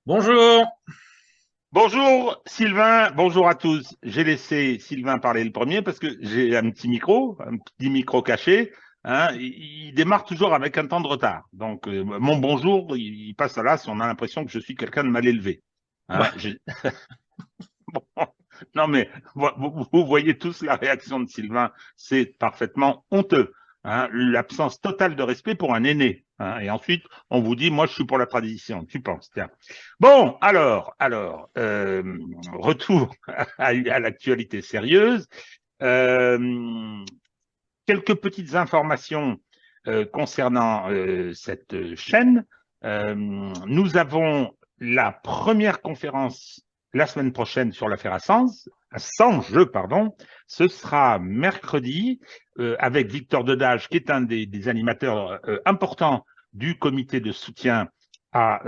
Bonjour. Bonjour Sylvain, bonjour à tous. J'ai laissé Sylvain parler le premier parce que j'ai un petit micro caché. Hein, il démarre toujours avec un temps de retard. Donc mon bonjour, il passe à là si on a l'impression que je suis quelqu'un de mal élevé. Hein, Bah, bon, non mais vous voyez tous la réaction de Sylvain, c'est parfaitement honteux. Hein, l'absence totale de respect pour un aîné. Hein, et ensuite, on vous dit, moi, je suis pour la tradition. Tu penses, tiens. Bon, retour à l'actualité sérieuse. Euh, Quelques petites informations concernant cette chaîne. Nous avons la première conférence la semaine prochaine sur l'affaire Assange, pardon. Ce sera mercredi avec Victor Dedage, qui est un des animateurs importants du comité de soutien à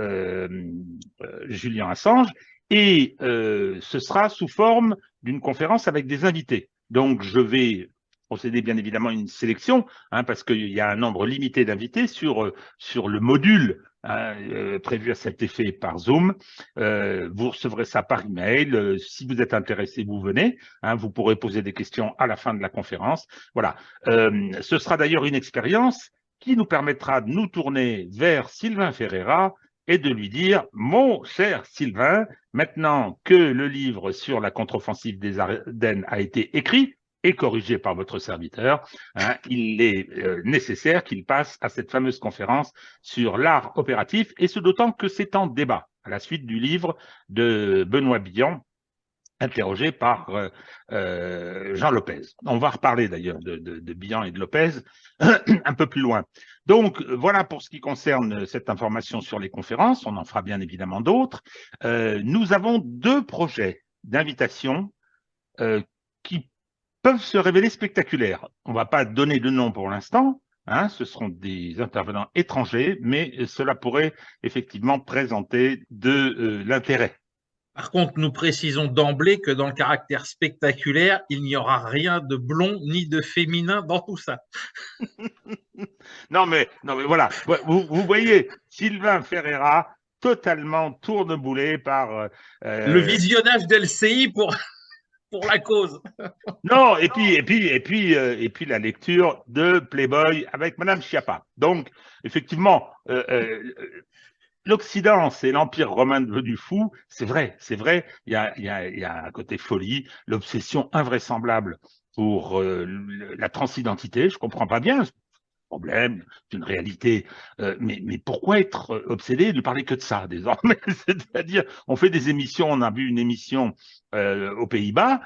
Julian Assange. Et ce sera sous forme d'une conférence avec des invités. Donc, je vais procéder bien évidemment à une sélection, hein, parce qu'il y a un nombre limité d'invités sur le module prévu à cet effet par Zoom. Vous recevrez ça par email. Si vous êtes intéressé, vous venez. Hein, vous pourrez poser des questions à la fin de la conférence. Voilà. Ce sera d'ailleurs une expérience qui nous permettra de nous tourner vers Sylvain Ferreira et de lui dire, mon cher Sylvain, maintenant que le livre sur la contre-offensive des Ardennes a été écrit, et corrigé par votre serviteur, hein, il est nécessaire qu'il passe à cette fameuse conférence sur l'art opératif, et ce d'autant que c'est en débat, à la suite du livre de Benoît Billon, interrogé par Jean Lopez. On va reparler d'ailleurs de Billon et de Lopez un peu plus loin. Donc voilà pour ce qui concerne cette information sur les conférences, on en fera bien évidemment d'autres. Nous avons deux projets d'invitation qui peuvent se révéler spectaculaires. On ne va pas donner de nom pour l'instant, hein, ce seront des intervenants étrangers, mais cela pourrait effectivement présenter de l'intérêt. par contre, nous précisons d'emblée que dans le caractère spectaculaire, il n'y aura rien de blond ni de féminin dans tout ça. Non mais voilà, vous voyez Sylvain Ferreira totalement tourneboulé par Le euh, visionnage d'LCI pour la cause. non, et puis la lecture de Playboy avec Madame Schiappa. Donc effectivement, l'Occident, c'est l'Empire romain devenu fou, c'est vrai, il y a un côté folie, l'obsession invraisemblable pour la transidentité, je comprends pas bien, problème, c'est une réalité. Mais pourquoi être obsédé de parler que de ça désormais? C'est-à-dire, on fait des émissions, on a vu une émission aux Pays-Bas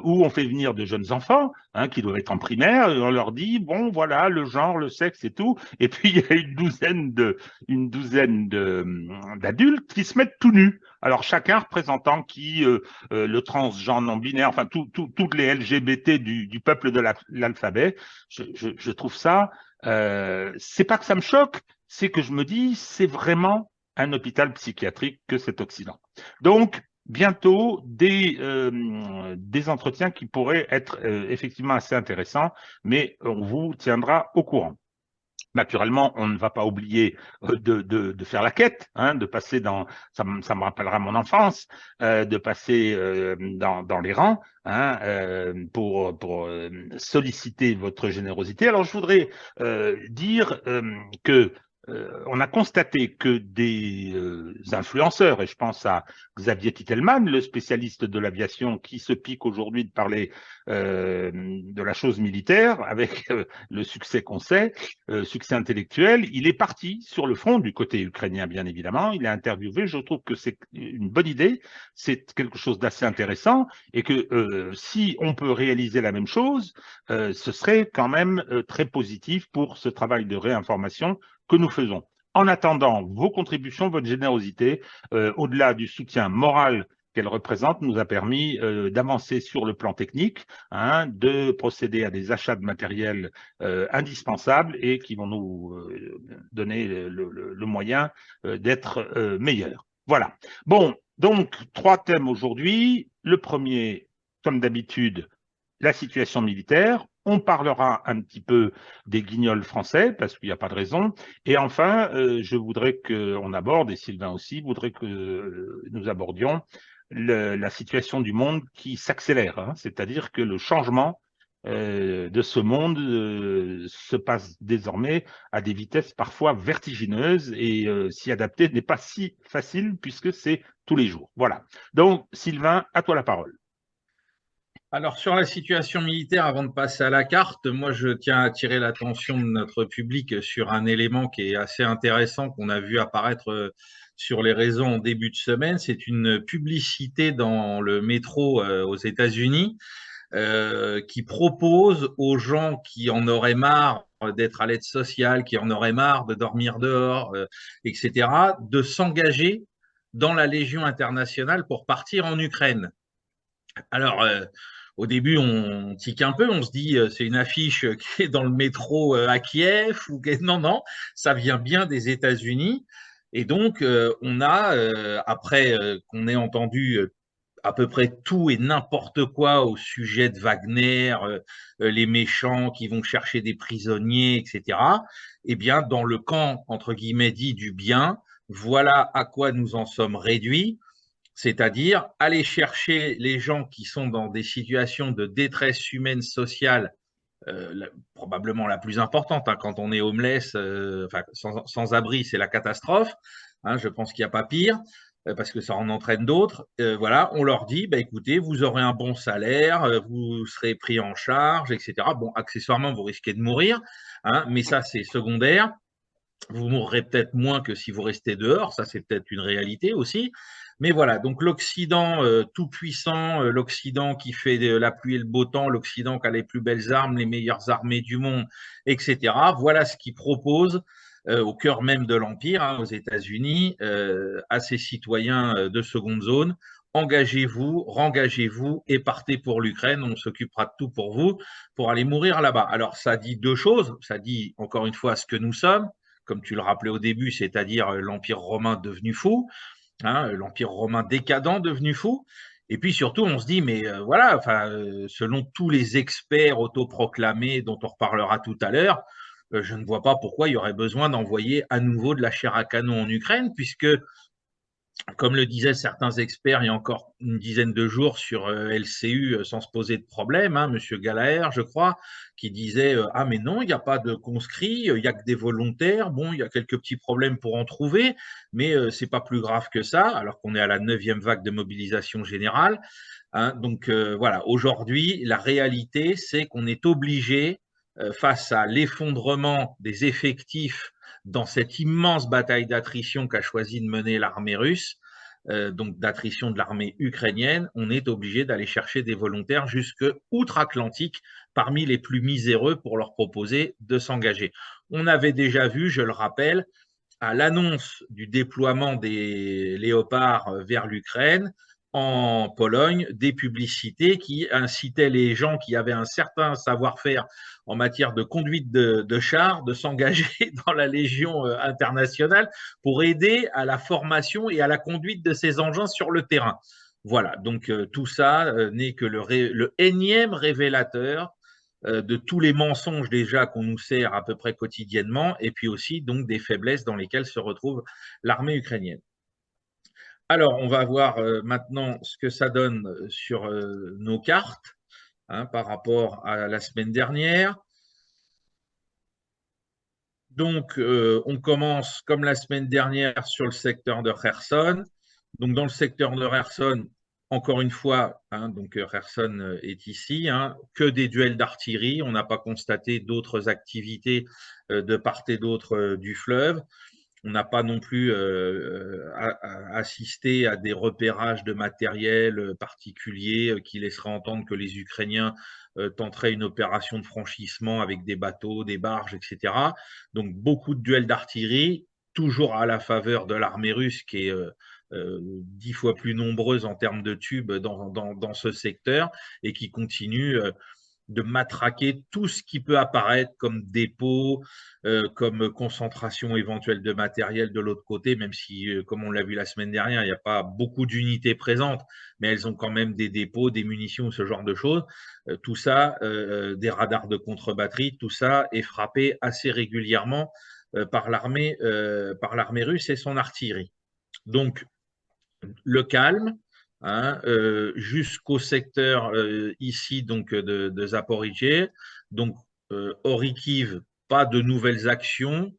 où on fait venir de jeunes enfants hein, qui doivent être en primaire et on leur dit bon voilà le genre, le sexe et tout. Et puis il y a une douzaine d'adultes qui se mettent tout nus. Alors chacun représentant le transgenre non binaire, enfin toutes les LGBT du peuple de l'alphabet. Je trouve ça c'est pas que ça me choque, c'est que je me dis, c'est vraiment un hôpital psychiatrique que cet Occident. Donc, bientôt, des entretiens qui pourraient être effectivement assez intéressants, mais on vous tiendra au courant. Naturellement, on ne va pas oublier de faire la quête, hein, de passer ça me rappellera mon enfance, de passer dans les rangs hein, pour solliciter votre générosité. Alors, je voudrais dire que on a constaté que des influenceurs, et je pense à Xavier Titelman, le spécialiste de l'aviation, qui se pique aujourd'hui de parler de la chose militaire, avec le succès qu'on sait, succès intellectuel, il est parti sur le front du côté ukrainien, bien évidemment. Il est interviewé. Je trouve que c'est une bonne idée. C'est quelque chose d'assez intéressant et que si on peut réaliser la même chose, ce serait quand même très positif pour ce travail de réinformation que nous faisons. En attendant, vos contributions, votre générosité, au-delà du soutien moral qu'elle représente, nous a permis d'avancer sur le plan technique, hein, de procéder à des achats de matériel indispensables et qui vont nous donner le moyen d'être meilleurs. Voilà. Bon, donc, trois thèmes aujourd'hui. Le premier, comme d'habitude, la situation militaire. On parlera un petit peu des Guignols français, parce qu'il n'y a pas de raison. Et enfin, je voudrais qu'on aborde, et Sylvain aussi, voudrait que nous abordions la situation du monde qui s'accélère, hein. C'est-à-dire que le changement de ce monde se passe désormais à des vitesses parfois vertigineuses, et s'y adapter n'est pas si facile puisque c'est tous les jours. Voilà. Donc, Sylvain, à toi la parole. Alors, sur la situation militaire, avant de passer à la carte, moi, je tiens à attirer l'attention de notre public sur un élément qui est assez intéressant qu'on a vu apparaître sur les réseaux en début de semaine. C'est une publicité dans le métro aux États-Unis qui propose aux gens qui en auraient marre d'être à l'aide sociale, qui en auraient marre de dormir dehors, etc., de s'engager dans la Légion internationale pour partir en Ukraine. Alors, au début, on tique un peu, on se dit c'est une affiche qui est dans le métro à Kiev ou non, non, ça vient bien des États-Unis. Et donc, on a, après qu'on ait entendu à peu près tout et n'importe quoi au sujet de Wagner, les méchants qui vont chercher des prisonniers, etc., eh bien, dans le camp, entre guillemets, dit du bien, voilà à quoi nous en sommes réduits, c'est-à-dire aller chercher les gens qui sont dans des situations de détresse humaine sociale, probablement la plus importante, hein, quand on est homeless, enfin, sans abri, c'est la catastrophe. Hein, je pense qu'il n'y a pas pire, parce que ça en entraîne d'autres. Voilà, on leur dit, bah, écoutez, vous aurez un bon salaire, vous serez pris en charge, etc. Bon, accessoirement, vous risquez de mourir, hein, mais ça, c'est secondaire. Vous mourrez peut-être moins que si vous restez dehors, ça c'est peut-être une réalité aussi. Mais voilà, donc l'Occident tout-puissant, l'Occident qui fait la pluie et le beau temps, l'Occident qui a les plus belles armes, les meilleures armées du monde, etc. Voilà ce qu'il propose au cœur même de l'Empire, hein, aux États-Unis, à ses citoyens de seconde zone. Engagez-vous, rengagez-vous et partez pour l'Ukraine, on s'occupera de tout pour vous, pour aller mourir là-bas. Alors ça dit deux choses, ça dit encore une fois ce que nous sommes, comme tu le rappelais au début, c'est-à-dire l'Empire romain devenu fou, hein, l'Empire romain décadent devenu fou. Et puis surtout, on se dit, mais voilà, enfin, selon tous les experts autoproclamés dont on reparlera tout à l'heure, je ne vois pas pourquoi il y aurait besoin d'envoyer à nouveau de la chair à canon en Ukraine, puisque comme le disaient certains experts il y a encore une dizaine de jours sur LCU sans se poser de problème, hein, Monsieur Galaer, je crois, qui disait ah mais non, il n'y a pas de conscrits, il n'y a que des volontaires. Bon, il y a quelques petits problèmes pour en trouver, mais c'est pas plus grave que ça, alors qu'on est à la 9e vague de mobilisation générale. Hein. Donc voilà, aujourd'hui, la réalité, c'est qu'on est obligé, face à l'effondrement des effectifs dans cette immense bataille d'attrition qu'a choisi de mener l'armée russe, donc d'attrition de l'armée ukrainienne, on est obligé d'aller chercher des volontaires jusque outre-Atlantique, parmi les plus miséreux, pour leur proposer de s'engager. On avait déjà vu, je le rappelle, à l'annonce du déploiement des léopards vers l'Ukraine, en Pologne, des publicités qui incitaient les gens qui avaient un certain savoir-faire en matière de conduite de chars de s'engager dans la Légion internationale pour aider à la formation et à la conduite de ces engins sur le terrain. Voilà, donc tout ça n'est que le énième révélateur de tous les mensonges déjà qu'on nous sert à peu près quotidiennement, et puis aussi donc des faiblesses dans lesquelles se retrouve l'armée ukrainienne. Alors, on va voir maintenant ce que ça donne sur nos cartes, hein, par rapport à la semaine dernière. Donc, on commence comme la semaine dernière sur le secteur de Kherson. Donc, dans le secteur de Kherson, encore une fois, hein, donc Kherson est ici, hein, que des duels d'artillerie. On n'a pas constaté d'autres activités de part et d'autre du fleuve. On n'a pas non plus assisté à des repérages de matériel particulier qui laisseraient entendre que les Ukrainiens tenteraient une opération de franchissement avec des bateaux, des barges, etc. Donc beaucoup de duels d'artillerie, toujours à la faveur de l'armée russe qui est 10 fois plus nombreuse en termes de tubes dans ce secteur et qui continue de matraquer tout ce qui peut apparaître comme dépôt, comme concentration éventuelle de matériel de l'autre côté, même si, comme on l'a vu la semaine dernière, il n'y a pas beaucoup d'unités présentes, mais elles ont quand même des dépôts, des munitions, ce genre de choses. Tout ça, des radars de contre-batterie, tout ça est frappé assez régulièrement par l'armée russe et son artillerie. Donc, le calme, hein, jusqu'au secteur ici donc de Zaporijie. Donc, Orikiv, pas de nouvelles actions,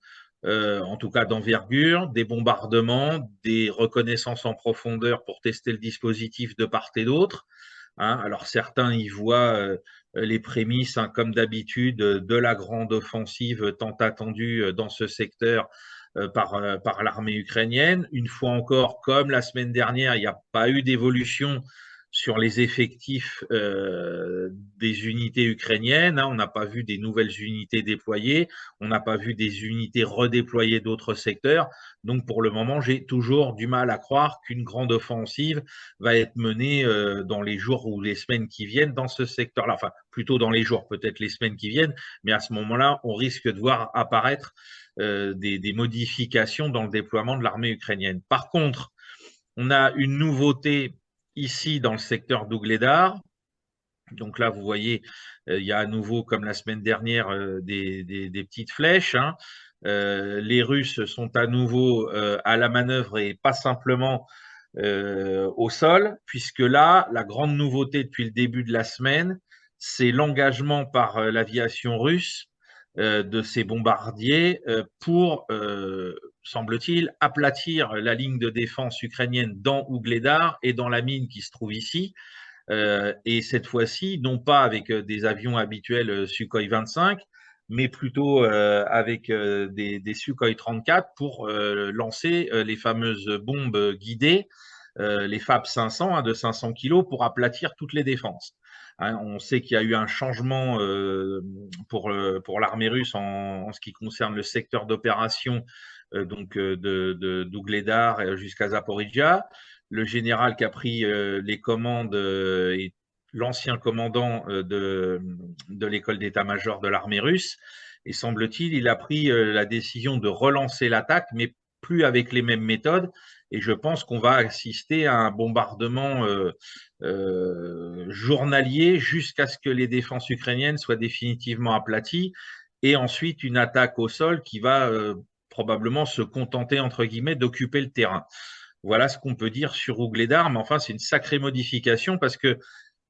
en tout cas d'envergure, des bombardements, des reconnaissances en profondeur pour tester le dispositif de part et d'autre. Hein. Alors certains y voient les prémices, hein, comme d'habitude, de la grande offensive tant attendue dans ce secteur par l'armée ukrainienne. Une fois encore, comme la semaine dernière, il n'y a pas eu d'évolution sur les effectifs des unités ukrainiennes. Hein. On n'a pas vu des nouvelles unités déployées, on n'a pas vu des unités redéployées d'autres secteurs. Donc pour le moment, j'ai toujours du mal à croire qu'une grande offensive va être menée dans les jours ou les semaines qui viennent dans ce secteur-là. Enfin, plutôt dans les jours, peut-être les semaines qui viennent, mais à ce moment-là, on risque de voir apparaître des modifications dans le déploiement de l'armée ukrainienne. Par contre, on a une nouveauté ici dans le secteur d'Ougledar. Donc là, vous voyez, il y a à nouveau, comme la semaine dernière, des petites flèches. Hein. Les Russes sont à nouveau à la manœuvre et pas simplement au sol, puisque là, la grande nouveauté depuis le début de la semaine, c'est l'engagement par l'aviation russe de ces bombardiers pour, semble-t-il, aplatir la ligne de défense ukrainienne dans Ougledar et dans la mine qui se trouve ici. Et cette fois-ci, non pas avec des avions habituels Sukhoi 25, mais plutôt avec des Sukhoi 34 pour lancer les fameuses bombes guidées, les FAB 500 hein, de 500 kg pour aplatir toutes les défenses. Hein, on sait qu'il y a eu un changement pour l'armée russe en ce qui concerne le secteur d'opération donc d'Ougledar jusqu'à Zaporizhia. Le général qui a pris les commandes est l'ancien commandant de l'école d'état-major de l'armée russe. Et semble-t-il, il a pris la décision de relancer l'attaque, mais plus avec les mêmes méthodes. Et je pense qu'on va assister à un bombardement journalier jusqu'à ce que les défenses ukrainiennes soient définitivement aplaties. Et ensuite, une attaque au sol qui va probablement se contenter, entre guillemets, d'occuper le terrain. Voilà ce qu'on peut dire sur Ougledar, mais enfin, c'est une sacrée modification parce que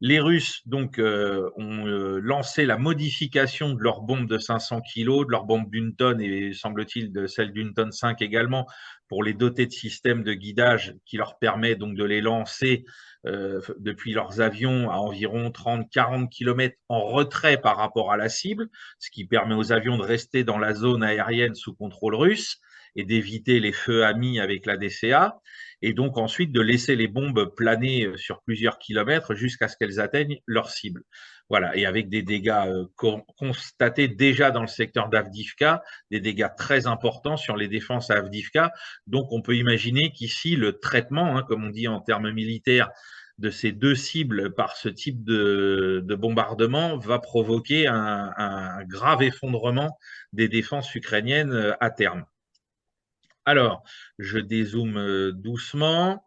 les Russes donc, ont lancé la modification de leur bombe de 500 kg, de leur bombe d'une tonne et semble-t-il de celle d'une tonne 5 également, pour les doter de systèmes de guidage qui leur permet donc de les lancer depuis leurs avions à environ 30-40 km en retrait par rapport à la cible, ce qui permet aux avions de rester dans la zone aérienne sous contrôle russe et d'éviter les feux amis avec la DCA, et donc ensuite de laisser les bombes planer sur plusieurs kilomètres jusqu'à ce qu'elles atteignent leur cible. Voilà, et avec des dégâts constatés déjà dans le secteur d'Avdivka, des dégâts très importants sur les défenses à Avdivka. Donc on peut imaginer qu'ici, le traitement, hein, comme on dit en termes militaires, de ces deux cibles par ce type de bombardement va provoquer un grave effondrement des défenses ukrainiennes à terme. Alors, je dézoome doucement.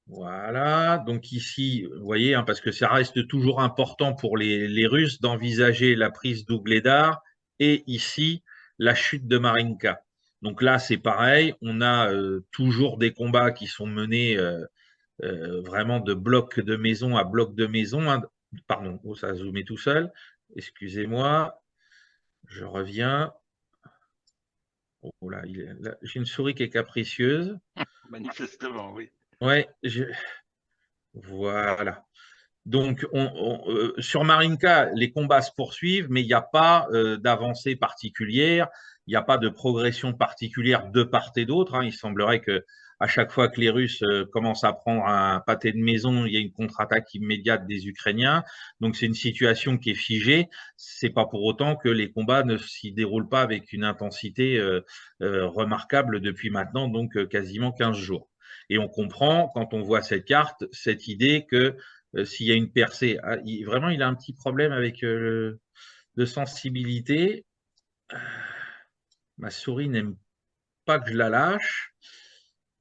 Voilà, donc ici, vous voyez, hein, parce que ça reste toujours important pour les Russes d'envisager la prise d'Ougledar et ici, la chute de Marinka. Donc là, c'est pareil, on a toujours des combats qui sont menés vraiment de bloc de maison à bloc de maison. Hein. Pardon, oh, ça a zoomé tout seul. Excusez-moi, je reviens. Oh là, j'ai une souris qui est capricieuse. Manifestement, oui. Ouais, voilà. Donc, sur Marinka, les combats se poursuivent, mais il n'y a pas d'avancée particulière, il n'y a pas de progression particulière de part et d'autre. Hein. Il semblerait que à chaque fois que les Russes commencent à prendre un pâté de maison, il y a une contre-attaque immédiate des Ukrainiens. Donc, c'est une situation qui est figée. C'est pas pour autant que les combats ne s'y déroulent pas avec une intensité remarquable depuis maintenant, donc quasiment 15 jours. Et on comprend, quand on voit cette carte, cette idée que s'il y a une percée. Ah, vraiment, il a un petit problème avec de sensibilité. Ma souris n'aime pas que je la lâche.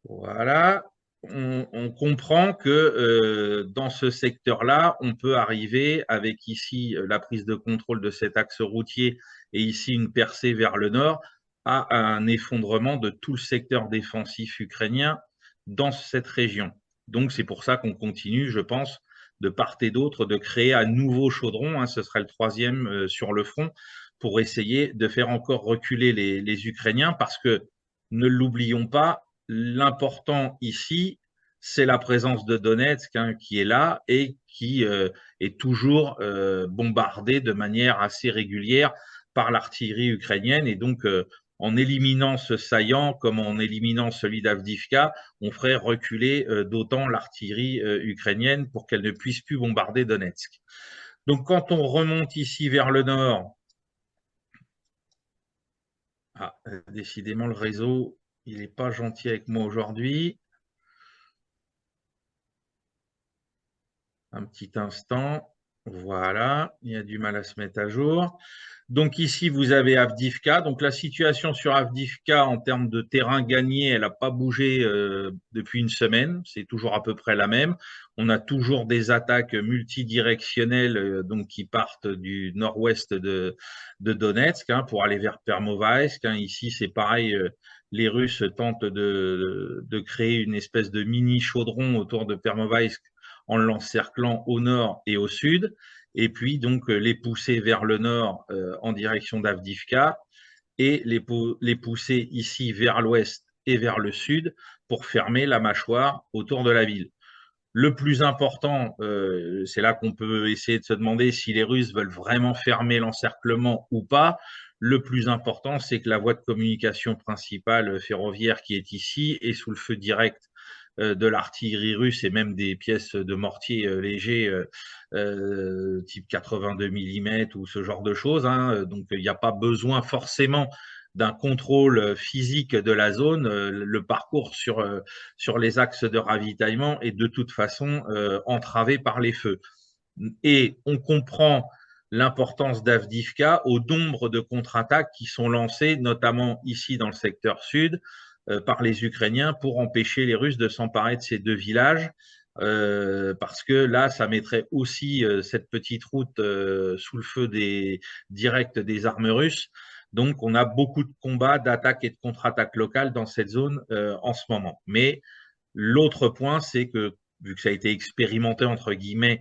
Voilà. On comprend que dans ce secteur-là, on peut arriver avec ici la prise de contrôle de cet axe routier et ici une percée vers le nord à un effondrement de tout le secteur défensif ukrainien dans cette région. Donc c'est pour ça qu'on continue, je pense, de part et d'autre, de créer un nouveau chaudron, hein, ce serait le troisième sur le front, pour essayer de faire encore reculer les Ukrainiens, parce que, ne l'oublions pas, l'important ici, c'est la présence de Donetsk, hein, qui est là et qui est toujours bombardée de manière assez régulière par l'artillerie ukrainienne. Et donc, en éliminant ce saillant, comme en éliminant celui d'Avdivka, on ferait reculer d'autant l'artillerie ukrainienne pour qu'elle ne puisse plus bombarder Donetsk. Donc, quand on remonte ici vers le nord, décidément, le réseau, il n'est pas gentil avec moi aujourd'hui. Un petit instant. Voilà, il y a du mal à se mettre à jour. Donc ici, vous avez Avdivka. Donc la situation sur Avdivka en termes de terrain gagné, elle n'a pas bougé depuis une semaine. C'est toujours à peu près la même. On a toujours des attaques multidirectionnelles donc qui partent du nord-ouest de Donetsk, hein, pour aller vers Permovaïsk, hein. Ici, c'est pareil. Les Russes tentent de créer une espèce de mini chaudron autour de Permovaïsk en l'encerclant au nord et au sud, et puis donc les pousser vers le nord en direction d'Avdivka, et les pousser ici vers l'ouest et vers le sud pour fermer la mâchoire autour de la ville. Le plus important, c'est là qu'on peut essayer de se demander si les Russes veulent vraiment fermer l'encerclement ou pas. Le plus important, c'est que la voie de communication principale ferroviaire qui est ici est sous le feu direct de l'artillerie russe et même des pièces de mortier légers type 82 mm ou ce genre de choses, hein. Donc, il n'y a pas besoin forcément d'un contrôle physique de la zone. Le parcours sur les axes de ravitaillement est de toute façon entravé par les feux. Et on comprend l'importance d'Avdivka au nombre de contre-attaques qui sont lancées, notamment ici dans le secteur sud, par les Ukrainiens pour empêcher les Russes de s'emparer de ces deux villages. Parce que là, ça mettrait aussi cette petite route sous le feu direct des armes russes. Donc, on a beaucoup de combats, d'attaques et de contre-attaques locales dans cette zone en ce moment. Mais l'autre point, c'est que, vu que ça a été expérimenté, entre guillemets,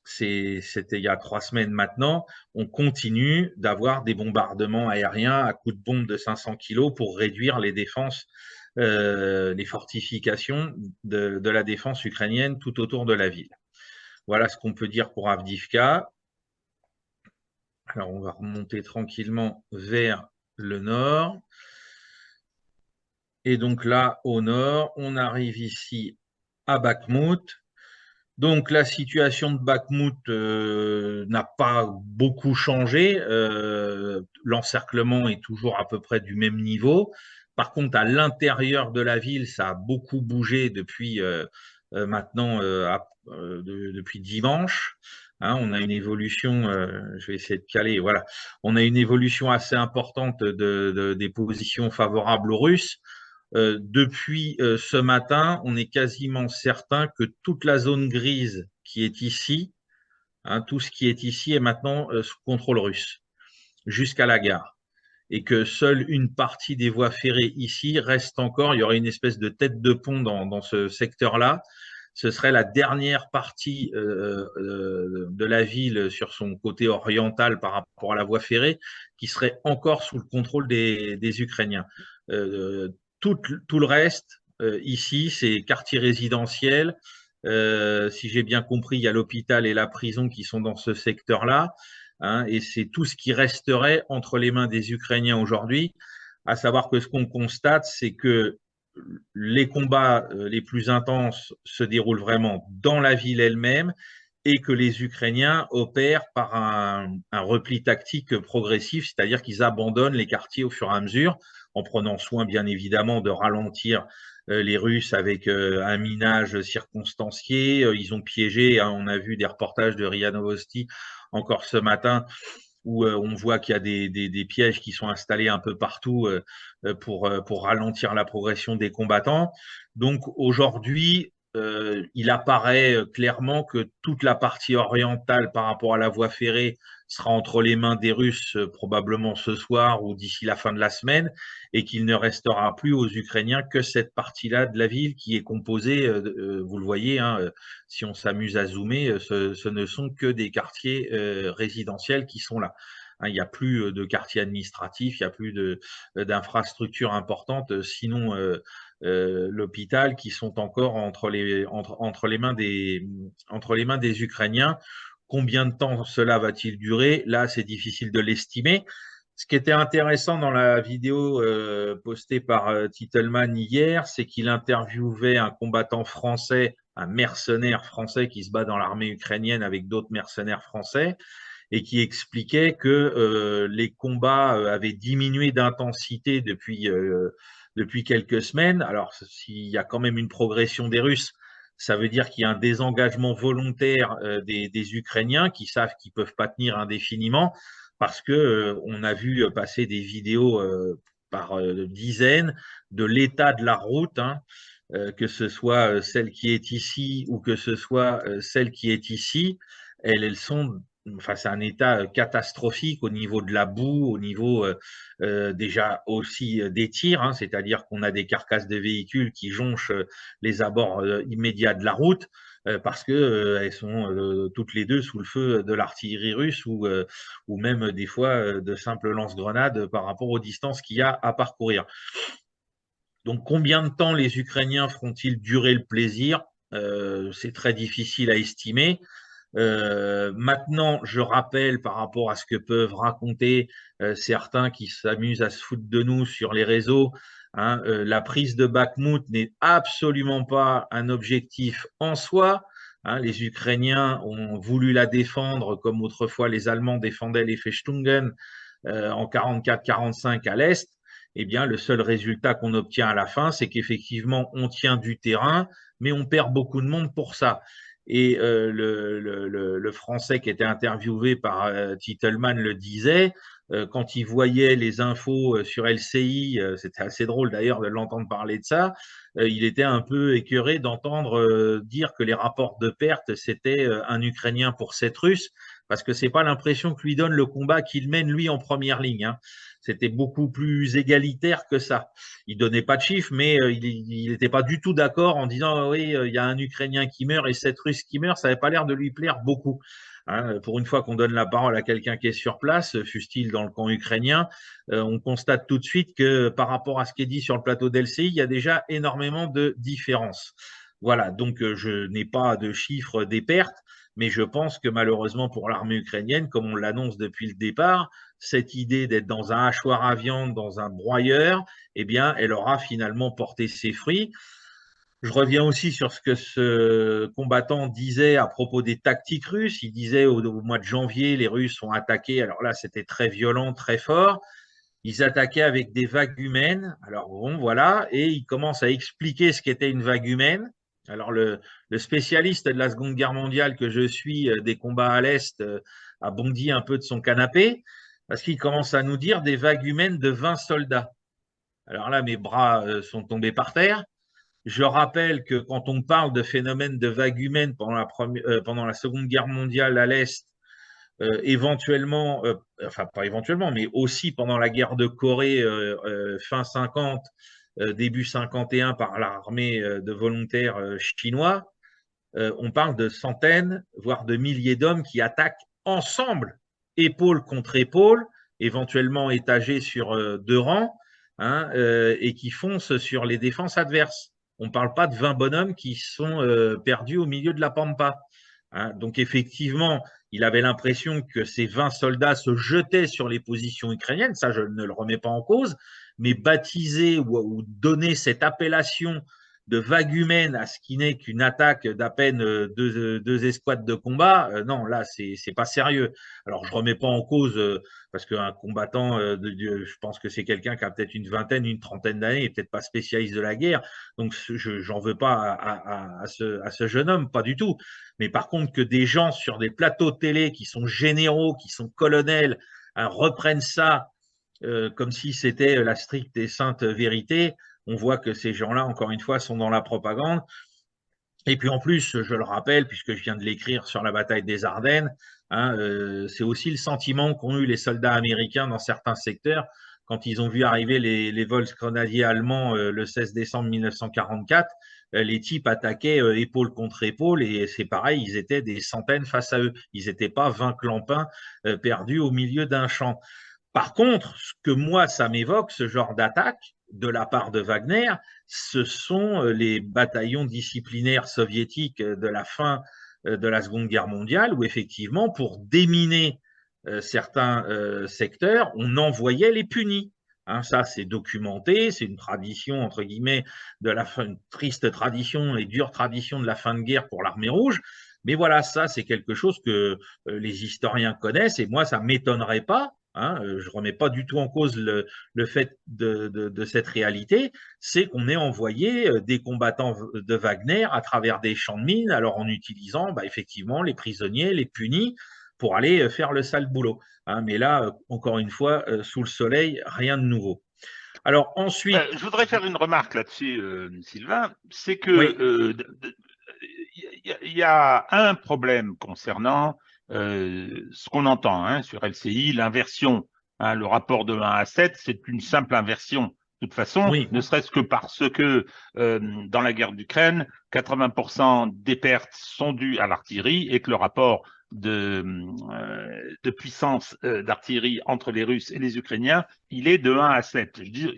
c'était il y a 3 semaines maintenant, on continue d'avoir des bombardements aériens à coups de bombe de 500 kilos pour réduire les défenses, les fortifications de la défense ukrainienne tout autour de la ville. Voilà ce qu'on peut dire pour Avdivka. Alors, on va remonter tranquillement vers le nord. Et donc là, au nord, on arrive ici à Bakhmout. Donc la situation de Bakhmout n'a pas beaucoup changé. L'encerclement est toujours à peu près du même niveau. Par contre, à l'intérieur de la ville, ça a beaucoup bougé depuis maintenant, depuis dimanche. Hein, on a une évolution, je vais essayer de caler, voilà. On a une évolution assez importante des positions favorables aux Russes. Depuis ce matin, on est quasiment certain que toute la zone grise qui est ici, hein, tout ce qui est ici est maintenant sous contrôle russe, jusqu'à la gare. Et que seule une partie des voies ferrées ici reste encore. Il y aurait une espèce de tête de pont dans ce secteur-là. Ce serait la dernière partie de la ville sur son côté oriental par rapport à la voie ferrée qui serait encore sous le contrôle des Ukrainiens. Tout le reste, ici, c'est quartier résidentiel. Si j'ai bien compris, il y a l'hôpital et la prison qui sont dans ce secteur-là, hein, et c'est tout ce qui resterait entre les mains des Ukrainiens aujourd'hui. À savoir que ce qu'on constate, c'est que les combats les plus intenses se déroulent vraiment dans la ville elle-même et que les Ukrainiens opèrent par un repli tactique progressif, c'est-à-dire qu'ils abandonnent les quartiers au fur et à mesure, en prenant soin, bien évidemment, de ralentir les Russes avec un minage circonstancié. Ils ont piégé, hein, on a vu des reportages de RIA Novosti encore ce matin, où on voit qu'il y a des pièges qui sont installés un peu partout pour ralentir la progression des combattants. Donc aujourd'hui, il apparaît clairement que toute la partie orientale par rapport à la voie ferrée sera entre les mains des Russes probablement ce soir ou d'ici la fin de la semaine, et qu'il ne restera plus aux Ukrainiens que cette partie-là de la ville qui est composée, vous le voyez, hein, si on s'amuse à zoomer, ce ne sont que des quartiers résidentiels qui sont là. Hein, il n'y a plus de quartiers administratifs, il n'y a plus d'infrastructures importantes, sinon l'hôpital, qui sont encore entre les mains des Ukrainiens. Combien de temps cela va-t-il durer? Là, c'est difficile de l'estimer. Ce qui était intéressant dans la vidéo postée par Titelman hier, c'est qu'il interviewait un combattant français, un mercenaire français qui se bat dans l'armée ukrainienne avec d'autres mercenaires français, et qui expliquait que les combats avaient diminué d'intensité depuis quelques semaines. Alors, s'il y a quand même une progression des Russes, ça veut dire qu'il y a un désengagement volontaire des Ukrainiens qui savent qu'ils ne peuvent pas tenir indéfiniment, parce que on a vu passer des vidéos par dizaines de l'état de la route, hein, que ce soit celle qui est ici ou que ce soit celle qui est ici. Elles sont face à un état catastrophique au niveau de la boue, au niveau déjà aussi des tirs, hein, c'est-à-dire qu'on a des carcasses de véhicules qui jonchent les abords immédiats de la route, parce que elles sont toutes les deux sous le feu de l'artillerie russe, ou même des fois de simples lance-grenades par rapport aux distances qu'il y a à parcourir. Donc, combien de temps les Ukrainiens feront-ils durer le plaisir? C'est très difficile à estimer. Maintenant, je rappelle par rapport à ce que peuvent raconter certains qui s'amusent à se foutre de nous sur les réseaux, hein, la prise de Bakhmout n'est absolument pas un objectif en soi. Hein, les Ukrainiens ont voulu la défendre comme autrefois les Allemands défendaient les Festungen en 44-45 à l'Est. Eh bien, le seul résultat qu'on obtient à la fin, c'est qu'effectivement, on tient du terrain, mais on perd beaucoup de monde pour ça. Et le Français qui était interviewé par Titelman le disait, quand il voyait les infos sur LCI, c'était assez drôle d'ailleurs de l'entendre parler de ça, il était un peu écœuré d'entendre dire que les rapports de perte, c'était un Ukrainien pour 7 Russes, parce que c'est pas l'impression que lui donne le combat qu'il mène lui en première ligne. Hein. C'était beaucoup plus égalitaire que ça. Il donnait pas de chiffres, mais il n'était pas du tout d'accord en disant oui, il y a un Ukrainien qui meurt et 7 Russes qui meurent. Ça n'avait pas l'air de lui plaire beaucoup. Hein, pour une fois qu'on donne la parole à quelqu'un qui est sur place, fût-il dans le camp ukrainien, on constate tout de suite que par rapport à ce qui est dit sur le plateau d'LCI, il y a déjà énormément de différences. Voilà, donc je n'ai pas de chiffres des pertes, mais je pense que malheureusement pour l'armée ukrainienne, comme on l'annonce depuis le départ, cette idée d'être dans un hachoir à viande, dans un broyeur, eh bien, elle aura finalement porté ses fruits. Je reviens aussi sur ce que ce combattant disait à propos des tactiques russes. Il disait au mois de janvier, les Russes ont attaqué. Alors là, c'était très violent, très fort. Ils attaquaient avec des vagues humaines. Alors bon, voilà. Et il commence à expliquer ce qu'était une vague humaine. Alors le spécialiste de la Seconde Guerre mondiale que je suis des combats à l'Est a bondi un peu de son canapé, parce qu'il commence à nous dire des vagues humaines de 20 soldats. Alors là, mes bras sont tombés par terre. Je rappelle que quand on parle de phénomène de vague humaine pendant la Seconde Guerre mondiale à l'Est, éventuellement, enfin pas éventuellement, mais aussi pendant la guerre de Corée fin 50, début 51 par l'armée de volontaires chinois, on parle de centaines, voire de milliers d'hommes qui attaquent ensemble, épaule contre épaule, éventuellement étagés sur deux rangs, hein, et qui foncent sur les défenses adverses. On ne parle pas de 20 bonhommes qui sont perdus au milieu de la pampa. Hein. Donc effectivement, il avait l'impression que ces 20 soldats se jetaient sur les positions ukrainiennes, ça je ne le remets pas en cause, mais baptiser ou donner cette appellation de vague humaine à ce qui n'est qu'une attaque d'à peine deux escouades de combat, non, là, c'est pas sérieux. Alors, je remets pas en cause, parce qu'un combattant, je pense que c'est quelqu'un qui a peut-être une vingtaine, une trentaine d'années, et peut-être pas spécialiste de la guerre, donc j'en veux pas à ce jeune homme, pas du tout. Mais par contre, que des gens sur des plateaux de télé qui sont généraux, qui sont colonels, reprennent ça comme si c'était la stricte et sainte vérité, on voit que ces gens-là, encore une fois, sont dans la propagande. Et puis en plus, je le rappelle, puisque je viens de l'écrire sur la bataille des Ardennes, hein, c'est aussi le sentiment qu'ont eu les soldats américains dans certains secteurs quand ils ont vu arriver les Volksgrenadiers allemands le 16 décembre 1944. Les types attaquaient épaule contre épaule et c'est pareil, ils étaient des centaines face à eux. Ils n'étaient pas 20 clampins perdus au milieu d'un champ. Par contre, ce que moi, ça m'évoque, ce genre d'attaque de la part de Wagner, ce sont les bataillons disciplinaires soviétiques de la fin de la Seconde Guerre mondiale, où effectivement, pour déminer certains secteurs, on envoyait les punis. Hein, ça, c'est documenté, c'est une tradition, entre guillemets, de la fin, une triste tradition et dure tradition de la fin de guerre pour l'armée rouge. Mais voilà, ça, c'est quelque chose que les historiens connaissent et moi, ça ne m'étonnerait pas. Hein, je ne remets pas du tout en cause le fait de cette réalité, c'est qu'on ait envoyé des combattants de Wagner à travers des champs de mines, alors en utilisant effectivement les prisonniers, les punis, pour aller faire le sale boulot. Hein, mais là, encore une fois, sous le soleil, rien de nouveau. Alors ensuite… Je voudrais faire une remarque là-dessus, Sylvain, c'est Oui, que y a un problème concernant ce qu'on entend hein, sur LCI, l'inversion. Hein, le rapport de 1 à 7, c'est une simple inversion. De toute façon, oui, ne serait-ce que parce que dans la guerre d'Ukraine, 80% des pertes sont dues à l'artillerie et que le rapport de puissance d'artillerie entre les Russes et les Ukrainiens, il est de 1 à 7. Il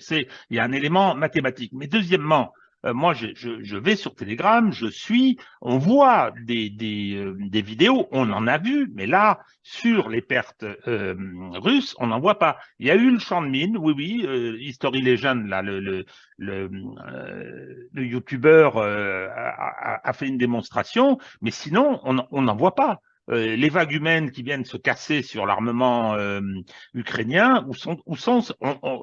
y a un élément mathématique. Mais deuxièmement, moi, je vais sur Telegram, je suis, on voit des vidéos, on en a vu, mais là, sur les pertes russes, on n'en voit pas. Il y a eu le champ de mine, oui, oui, History Legend, là, le youtubeur a fait une démonstration, mais sinon, on n'en voit pas. Les vagues humaines qui viennent se casser sur l'armement ukrainien, où sont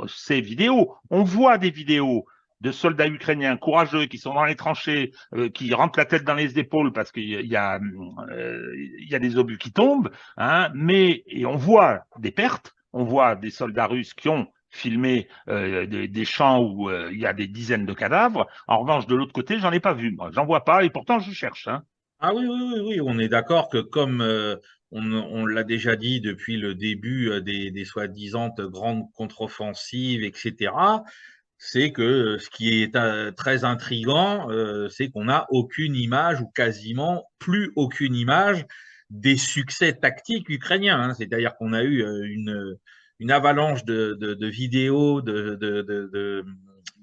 ces vidéos? On voit des vidéos de soldats ukrainiens courageux qui sont dans les tranchées, qui rentrent la tête dans les épaules parce qu'il y a des obus qui tombent, hein, et on voit des pertes, on voit des soldats russes qui ont filmé des champs où il y a des dizaines de cadavres. En revanche, de l'autre côté, j'en ai pas vu. Moi, j'en vois pas et pourtant je cherche. Hein. ah oui, oui, oui, oui, on est d'accord que comme on l'a déjà dit depuis le début des soi-disant grandes contre-offensives, etc., c'est que ce qui est très intriguant, c'est qu'on n'a aucune image ou quasiment plus aucune image des succès tactiques ukrainiens. Hein. C'est-à-dire qu'on a eu une avalanche de vidéos, de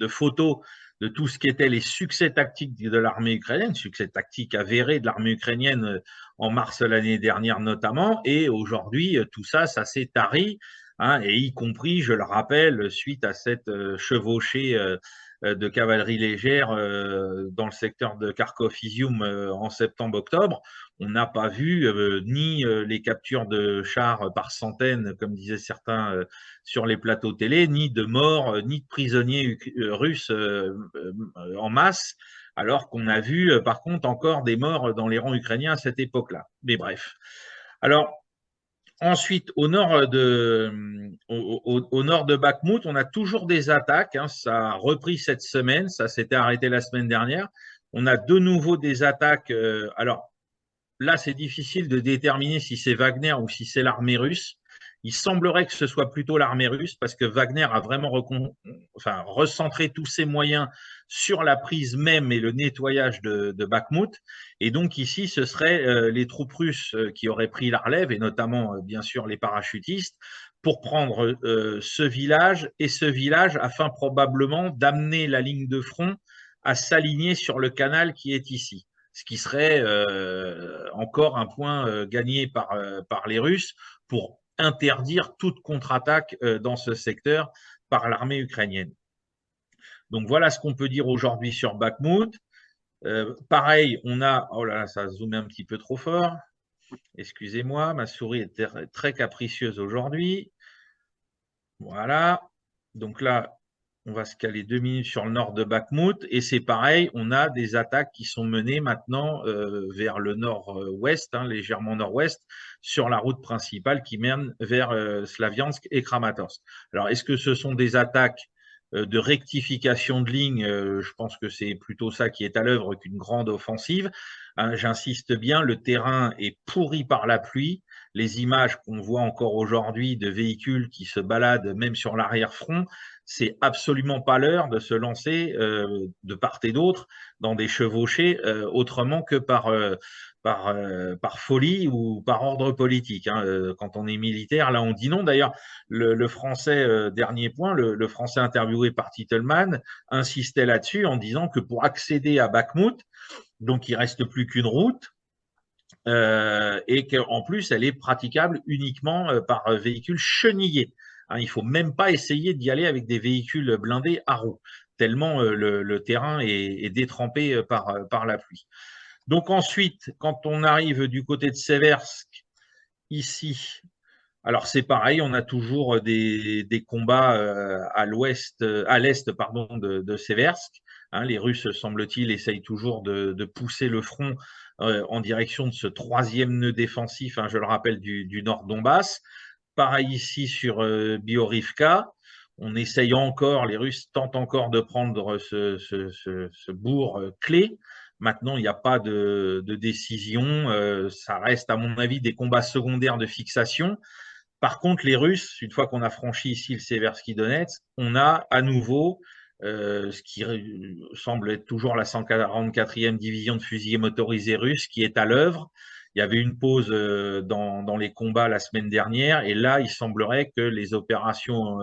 photos de tout ce qui était les succès tactiques de l'armée ukrainienne, succès tactiques avérés de l'armée ukrainienne en mars l'année dernière notamment, et aujourd'hui tout ça, ça s'est tari. Hein, et y compris, je le rappelle, suite à cette chevauchée de cavalerie légère dans le secteur de Kharkov-Izium en septembre-octobre, on n'a pas vu ni les captures de chars par centaines, comme disaient certains sur les plateaux télé, ni de morts, ni de prisonniers russes en masse, alors qu'on a vu par contre encore des morts dans les rangs ukrainiens à cette époque-là. Mais bref. Alors, ensuite, au nord de Bakhmout, on a toujours des attaques. Hein, ça a repris cette semaine, ça s'était arrêté la semaine dernière. On a de nouveau des attaques. Alors là, c'est difficile de déterminer si c'est Wagner ou si c'est l'armée russe. Il semblerait que ce soit plutôt l'armée russe parce que Wagner a vraiment recentré tous ses moyens sur la prise même et le nettoyage de Bakhmut. Et donc ici, ce serait les troupes russes qui auraient pris la relève, et notamment, bien sûr, les parachutistes, pour prendre ce village et ce village afin probablement d'amener la ligne de front à s'aligner sur le canal qui est ici, ce qui serait encore un point gagné par les Russes pour interdire toute contre-attaque dans ce secteur par l'armée ukrainienne. Donc voilà ce qu'on peut dire aujourd'hui sur Bakhmout. Pareil, on a, oh là là, ça a zoomé un petit peu trop fort. Excusez-moi, ma souris est très capricieuse aujourd'hui. Voilà. Donc là, on va se caler 2 minutes sur le nord de Bakhmout. Et c'est pareil, on a des attaques qui sont menées maintenant vers le nord-ouest, légèrement nord-ouest, sur la route principale qui mène vers Slaviansk et Kramatorsk. Alors, est-ce que ce sont des attaques de rectification de ligne? Je pense que c'est plutôt ça qui est à l'œuvre qu'une grande offensive. J'insiste bien, le terrain est pourri par la pluie. Les images qu'on voit encore aujourd'hui de véhicules qui se baladent même sur l'arrière-front, c'est absolument pas l'heure de se lancer de part et d'autre dans des chevauchées autrement que par folie ou par ordre politique. Quand on est militaire, là on dit non. D'ailleurs, le français, dernier point, le français interviewé par Titelman insistait là-dessus en disant que pour accéder à Bakhmout, donc il reste plus qu'une route, et qu'en plus, elle est praticable uniquement par véhicule chenillé. Il ne faut même pas essayer d'y aller avec des véhicules blindés à roues, tellement le terrain est détrempé par la pluie. Donc ensuite, quand on arrive du côté de Seversk, ici, alors c'est pareil, on a toujours des combats à l'est pardon, de Seversk. Les Russes, semble-t-il, essayent toujours de pousser le front en direction de ce troisième nœud défensif, je le rappelle, du nord Donbass. Pareil ici sur Biorivka. On essaye encore, les Russes tentent encore de prendre ce bourg clé. Maintenant, il n'y a pas de décision. Ça reste, à mon avis, des combats secondaires de fixation. Par contre, les Russes, une fois qu'on a franchi ici le Seversky Donetsk, on a à nouveau ce qui semble être toujours la 144e division de fusiliers motorisés russes qui est à l'œuvre. Il y avait une pause dans les combats la semaine dernière, et là, il semblerait que les opérations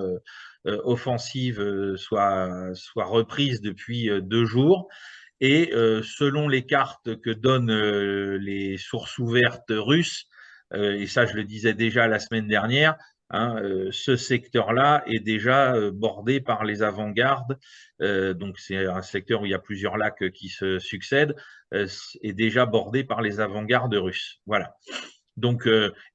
offensives soient reprises depuis 2 jours. Et selon les cartes que donnent les sources ouvertes russes, et ça je le disais déjà la semaine dernière, ce secteur-là est déjà bordé par les avant-gardes. Donc c'est un secteur où il y a plusieurs lacs qui se succèdent, est déjà bordé par les avant-gardes russes. Voilà. Donc,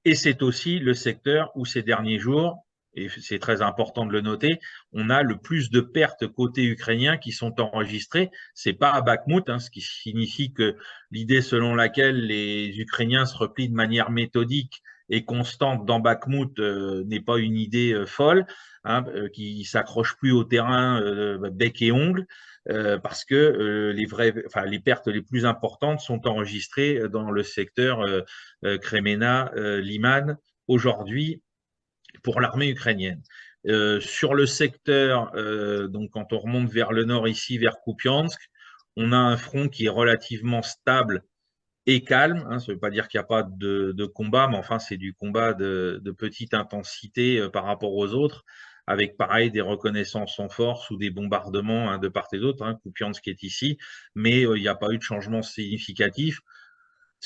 et c'est aussi le secteur où ces derniers jours, et c'est très important de le noter, on a le plus de pertes côté ukrainien qui sont enregistrées. C'est pas à Bakhmout, ce qui signifie que l'idée selon laquelle les Ukrainiens se replient de manière méthodique et constante dans Bakhmout n'est pas une idée folle, qui s'accroche plus au terrain bec et ongle. Parce que les pertes les plus importantes sont enregistrées dans le secteur Kremena, Liman, aujourd'hui, pour l'armée ukrainienne. Sur le secteur, donc quand on remonte vers le nord ici, vers Kupiansk, on a un front qui est relativement stable et calme. Ça ne veut pas dire qu'il n'y a pas de combat, mais enfin, c'est du combat de petite intensité par rapport aux autres, avec pareil des reconnaissances en force ou des bombardements de part et d'autre. Kupiansk est ici, mais il n'y a pas eu de changement significatif.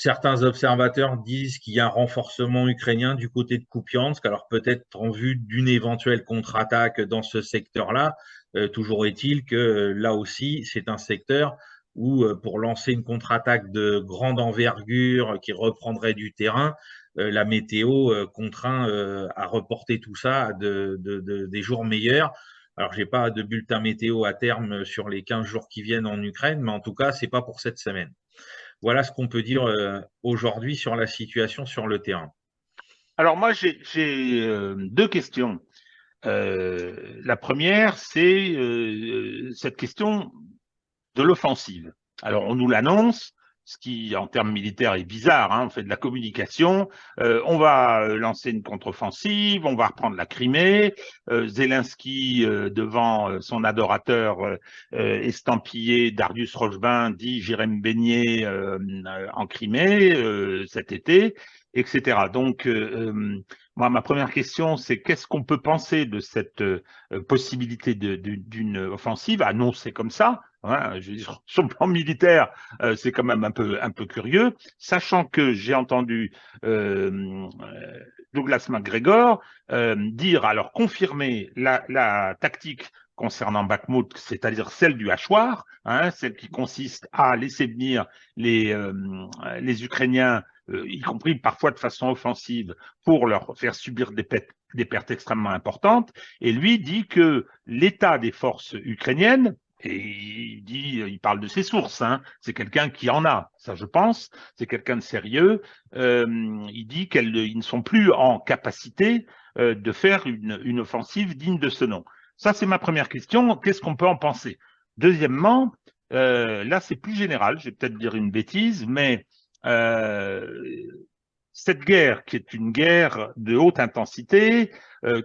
Certains observateurs disent qu'il y a un renforcement ukrainien du côté de Kupiansk, alors peut-être en vue d'une éventuelle contre-attaque dans ce secteur-là. Toujours est-il que là aussi, c'est un secteur où, pour lancer une contre-attaque de grande envergure qui reprendrait du terrain, la météo contraint à reporter tout ça à des jours meilleurs. Alors, je n'ai pas de bulletin météo à terme sur les 15 jours qui viennent en Ukraine, mais en tout cas, ce n'est pas pour cette semaine. Voilà ce qu'on peut dire aujourd'hui sur la situation sur le terrain. Alors moi, j'ai 2 questions. La première, c'est cette question de l'offensive. Alors, on nous l'annonce, ce qui, en termes militaires, est bizarre. On fait de la communication. On va lancer une contre-offensive. On va reprendre la Crimée. Zelensky, devant son adorateur estampillé Darius Rochebin, dit « J'irai me baigner en Crimée cet été », etc. Donc, moi, ma première question, c'est qu'est-ce qu'on peut penser de cette possibilité d'une offensive annoncée comme ça? Je veux dire, sur le plan militaire, c'est quand même un peu curieux, sachant que j'ai entendu Douglas MacGregor dire, alors confirmer la tactique concernant Bakhmout, c'est-à-dire celle du hachoir, hein, celle qui consiste à laisser venir les Ukrainiens, y compris parfois de façon offensive, pour leur faire subir des pertes extrêmement importantes. Et lui dit que l'état des forces ukrainiennes, et il parle de ses sources, hein, c'est quelqu'un qui en a, ça je pense, c'est quelqu'un de sérieux, il dit qu'ils ne sont plus en capacité de faire une offensive digne de ce nom. Ça, c'est ma première question. Qu'est-ce qu'on peut en penser? Deuxièmement, là, c'est plus général, je vais peut-être dire une bêtise, mais euh, cette guerre, qui est une guerre de haute intensité,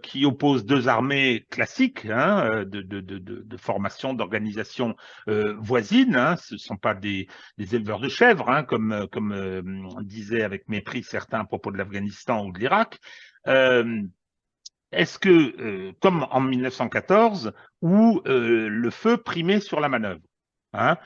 qui oppose deux armées classiques, hein, de formation, d'organisation voisine, hein, ce ne sont pas des éleveurs de chèvres, hein, comme disaient avec mépris certains à propos de l'Afghanistan ou de l'Irak. Est-ce que, comme en 1914, où le feu primait sur la manœuvre, hein,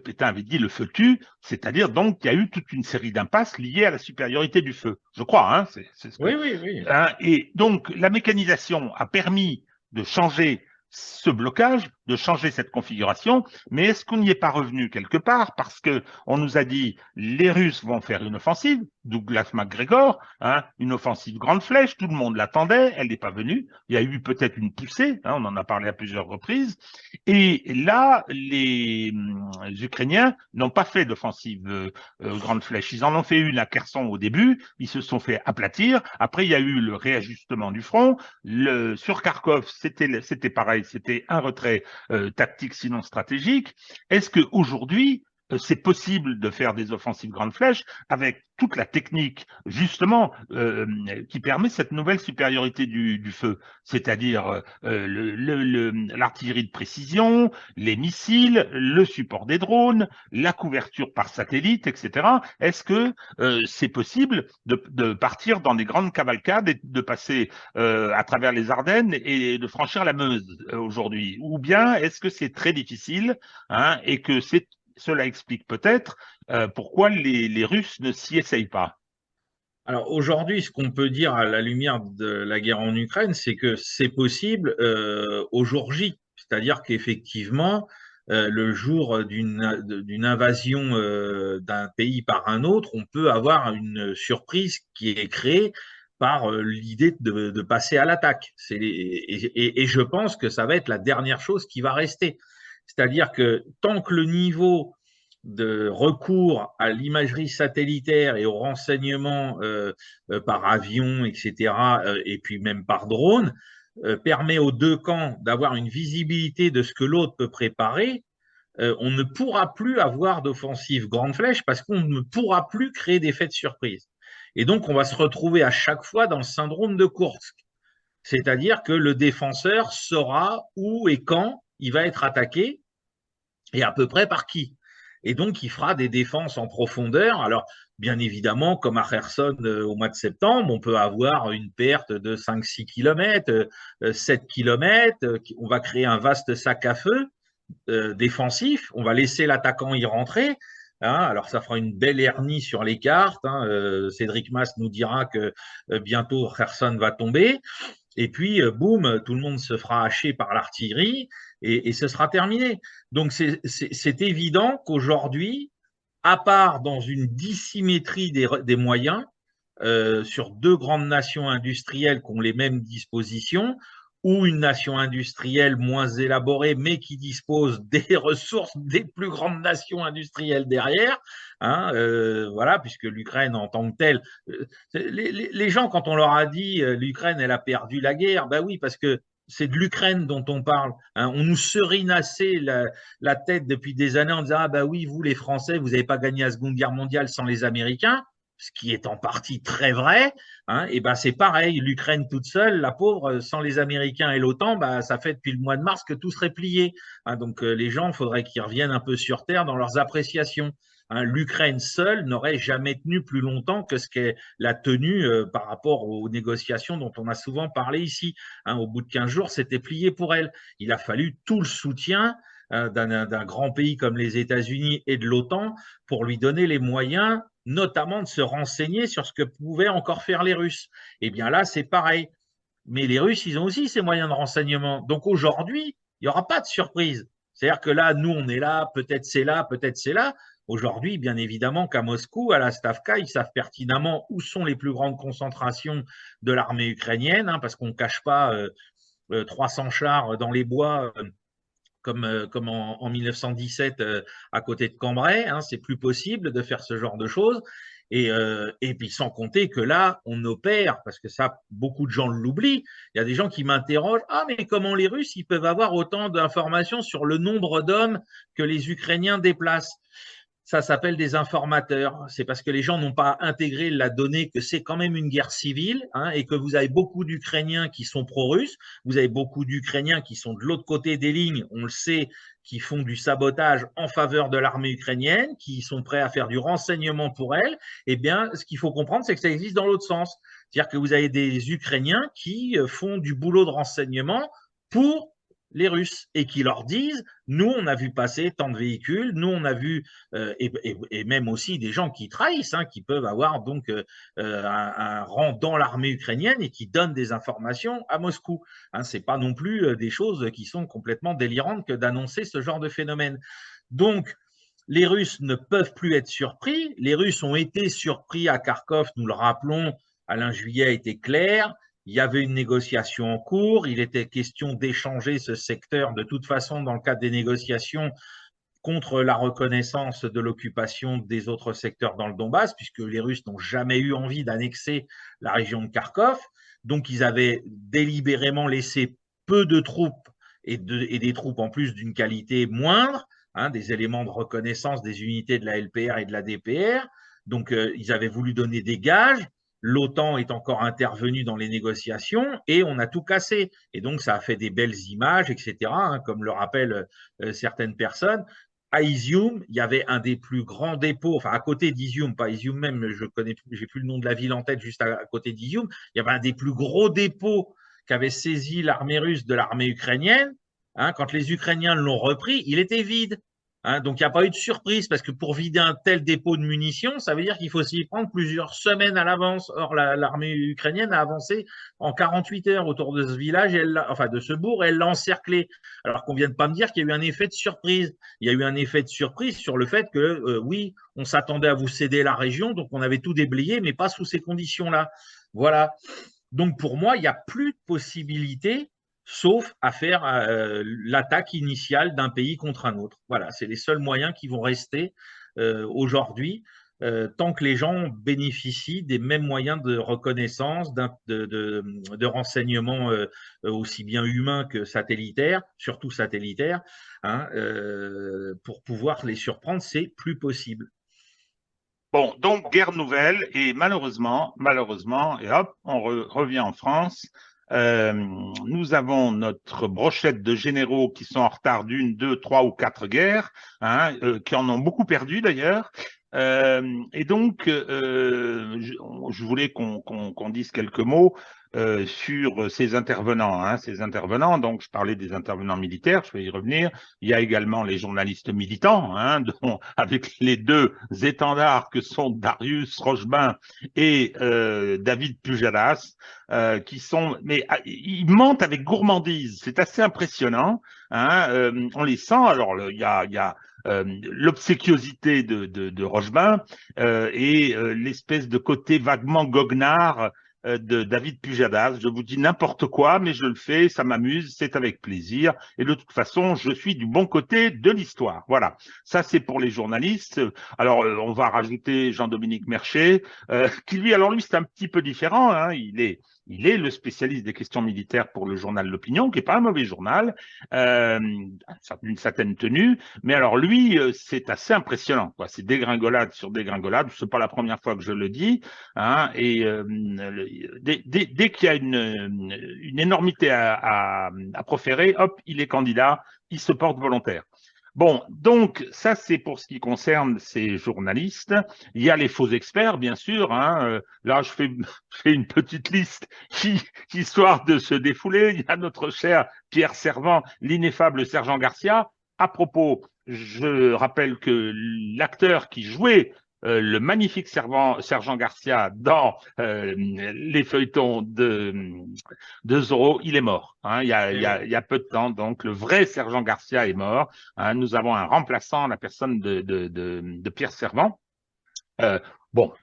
Pétain avait dit le feu tue, c'est-à-dire donc qu'il y a eu toute une série d'impasses liées à la supériorité du feu. Je crois, hein, c'est ce que. Oui, oui, oui. Hein, et donc la mécanisation a permis de changer ce blocage, de changer cette configuration, mais est-ce qu'on n'y est pas revenu quelque part parce que on nous a dit les Russes vont faire une offensive, Douglas MacGregor, hein, une offensive grande flèche, tout le monde l'attendait, elle n'est pas venue, il y a eu peut-être une poussée, hein, on en a parlé à plusieurs reprises, et là les Ukrainiens n'ont pas fait d'offensive grande flèche, ils en ont fait une à Kherson au début, ils se sont fait aplatir, après il y a eu le réajustement du front, sur Kharkov c'était pareil, c'était un retrait tactique sinon stratégique. Est-ce qu'aujourd'hui, c'est possible de faire des offensives grande flèche avec toute la technique, justement, qui permet cette nouvelle supériorité du feu, c'est-à-dire l'artillerie de précision, les missiles, le support des drones, la couverture par satellite, etc. Est-ce que c'est possible de partir dans des grandes cavalcades et de passer à travers les Ardennes et de franchir la Meuse aujourd'hui? Ou bien est-ce que c'est très difficile, hein, et que cela explique peut-être pourquoi les Russes ne s'y essayent pas? Alors aujourd'hui, ce qu'on peut dire à la lumière de la guerre en Ukraine, c'est que c'est possible au jour J. C'est-à-dire qu'effectivement, le jour d'une invasion d'un pays par un autre, on peut avoir une surprise qui est créée par l'idée de passer à l'attaque. Et je pense que ça va être la dernière chose qui va rester. C'est-à-dire que tant que le niveau de recours à l'imagerie satellitaire et au renseignement par avion, etc., et puis même par drone, permet aux deux camps d'avoir une visibilité de ce que l'autre peut préparer, on ne pourra plus avoir d'offensive grande flèche parce qu'on ne pourra plus créer d'effets de surprise. Et donc, on va se retrouver à chaque fois dans le syndrome de Kursk. C'est-à-dire que le défenseur saura où et quand il va être attaqué et à peu près par qui. Et donc, il fera des défenses en profondeur. Alors, bien évidemment, comme à Kherson au mois de septembre, on peut avoir une perte de 5-6 km, 7 km. On va créer un vaste sac à feu défensif. On va laisser l'attaquant y rentrer. Hein, alors, ça fera une belle hernie sur les cartes. Hein. Cédric Mass nous dira que bientôt Kherson va tomber. Et puis, boum, tout le monde se fera hacher par l'artillerie et ce sera terminé. Donc, c'est évident qu'aujourd'hui, à part dans une dissymétrie des moyens, sur deux grandes nations industrielles qui ont les mêmes dispositions, ou une nation industrielle moins élaborée, mais qui dispose des ressources des plus grandes nations industrielles derrière, hein, voilà, puisque l'Ukraine en tant que telle, les gens, quand on leur a dit l'Ukraine, elle a perdu la guerre, ben oui, parce que c'est de l'Ukraine dont on parle. Hein. On nous serinassait la tête depuis des années en disant ah ben oui, vous les Français, vous n'avez pas gagné la Seconde Guerre mondiale sans les Américains, ce qui est en partie très vrai. Hein, et ben c'est pareil, l'Ukraine toute seule, la pauvre, sans les Américains et l'OTAN, bah, ça fait depuis le mois de mars que tout serait plié. Hein, donc les gens, il faudrait qu'ils reviennent un peu sur terre dans leurs appréciations. Hein, l'Ukraine seule n'aurait jamais tenu plus longtemps que ce qu'elle a tenu par rapport aux négociations dont on a souvent parlé ici. Hein, au bout de 15 jours, c'était plié pour elle. Il a fallu tout le soutien d'un grand pays comme les États-Unis et de l'OTAN pour lui donner les moyens, notamment de se renseigner sur ce que pouvaient encore faire les Russes. Eh bien là, c'est pareil. Mais les Russes, ils ont aussi ces moyens de renseignement. Donc aujourd'hui, Il n'y aura pas de surprise. C'est-à-dire que là, nous, on est là, peut-être c'est là, peut-être c'est là. Aujourd'hui, bien évidemment qu'à Moscou, à la Stavka, ils savent pertinemment où sont les plus grandes concentrations de l'armée ukrainienne, hein, parce qu'on ne cache pas 300 chars dans les bois comme en 1917 à côté de Cambrai. Hein, c'est plus possible de faire ce genre de choses. Et puis sans compter que là, on opère, parce que ça, beaucoup de gens l'oublient. Il y a des gens qui m'interrogent, ah mais comment les Russes, ils peuvent avoir autant d'informations sur le nombre d'hommes que les Ukrainiens déplacent? Ça s'appelle des informateurs. C'est parce que les gens n'ont pas intégré la donnée que c'est quand même une guerre civile, hein, et que vous avez beaucoup d'Ukrainiens qui sont pro-russes, vous avez beaucoup d'Ukrainiens qui sont de l'autre côté des lignes, on le sait, qui font du sabotage en faveur de l'armée ukrainienne, qui sont prêts à faire du renseignement pour elle. Eh bien, ce qu'il faut comprendre, c'est que ça existe dans l'autre sens. C'est-à-dire que vous avez des Ukrainiens qui font du boulot de renseignement pour les Russes et qui leur disent, nous, on a vu passer tant de véhicules, nous, on a vu, et même aussi des gens qui trahissent, hein, qui peuvent avoir donc un rang dans l'armée ukrainienne et qui donnent des informations à Moscou. Hein, c'est pas non plus des choses qui sont complètement délirantes que d'annoncer ce genre de phénomène. Donc, les Russes ne peuvent plus être surpris. Les Russes ont été surpris à Kharkov, nous le rappelons, Alain Juillet était clair. Il y avait une négociation en cours, il était question d'échanger ce secteur de toute façon dans le cadre des négociations contre la reconnaissance de l'occupation des autres secteurs dans le Donbass, puisque les Russes n'ont jamais eu envie d'annexer la région de Kharkov. Donc ils avaient délibérément laissé peu de troupes et des troupes en plus d'une qualité moindre, hein, des éléments de reconnaissance des unités de la LPR et de la DPR. Donc ils avaient voulu donner des gages. L'OTAN est encore intervenue dans les négociations et on a tout cassé. Et donc, ça a fait des belles images, etc., hein, comme le rappellent certaines personnes. À Izium, il y avait un des plus grands dépôts, enfin à côté d'Izium, pas Izium même, je connais, j'ai plus le nom de la ville en tête, juste à côté d'Izium, il y avait un des plus gros dépôts qu'avait saisi l'armée russe de l'armée ukrainienne. Hein, quand les Ukrainiens l'ont repris, il était vide. Hein, donc, il n'y a pas eu de surprise parce que pour vider un tel dépôt de munitions, ça veut dire qu'il faut s'y prendre plusieurs semaines à l'avance. Or, l'armée ukrainienne a avancé en 48 heures autour de ce village, enfin de ce bourg, et elle l'a encerclé. Alors qu'on ne vient de pas me dire qu'il y a eu un effet de surprise. Il y a eu un effet de surprise sur le fait que, oui, on s'attendait à vous céder la région, donc on avait tout déblayé, mais pas sous ces conditions-là. Voilà. Donc, pour moi, il n'y a plus de possibilité sauf à faire l'attaque initiale d'un pays contre un autre. Voilà, c'est les seuls moyens qui vont rester aujourd'hui, tant que les gens bénéficient des mêmes moyens de reconnaissance, de renseignements aussi bien humains que satellitaires, surtout satellitaires, hein, pour pouvoir les surprendre, c'est plus possible. Bon, donc guerre nouvelle et malheureusement, et hop, on revient en France. Nous avons notre brochette de généraux qui sont en retard d'une, deux, trois ou quatre guerres, hein, qui en ont beaucoup perdu d'ailleurs. Et donc, je voulais qu'on dise quelques mots sur ces intervenants. Hein, ces intervenants, donc je parlais des intervenants militaires, je vais y revenir. Il y a également les journalistes militants, hein, dont, avec les deux étendards que sont Darius Rochebin et David Pujadas, qui sont, mais ils mentent avec gourmandise. C'est assez impressionnant. Hein, on les sent. Alors, il y a l'obséquiosité de Rochebin et l'espèce de côté vaguement goguenard de David Pujadas. Je vous dis n'importe quoi, mais je le fais, ça m'amuse, c'est avec plaisir. Et de toute façon, je suis du bon côté de l'histoire. Voilà, ça c'est pour les journalistes. Alors, on va rajouter Jean-Dominique Merchet, qui lui, alors lui, c'est un petit peu différent. Hein. Il est le spécialiste des questions militaires pour le journal L'Opinion, qui n'est pas un mauvais journal, d'une certaine tenue. Mais alors lui, c'est assez impressionnant, quoi. C'est dégringolade sur dégringolade. C'est pas la première fois que je le dis. Hein, et dès qu'il y a une énormité à proférer, hop, il est candidat, il se porte volontaire. Bon, donc ça c'est pour ce qui concerne ces journalistes. Il y a les faux experts, bien sûr. Hein. Là, je fais une petite liste histoire de se défouler. Il y a notre cher Pierre Servant, l'ineffable sergent Garcia. À propos, je rappelle que l'acteur qui jouait le magnifique sergent Garcia dans les feuilletons de Zorro, il est mort. Hein, il y a peu de temps, donc le vrai sergent Garcia est mort. Hein, nous avons un remplaçant, la personne de Pierre Servant. Bon,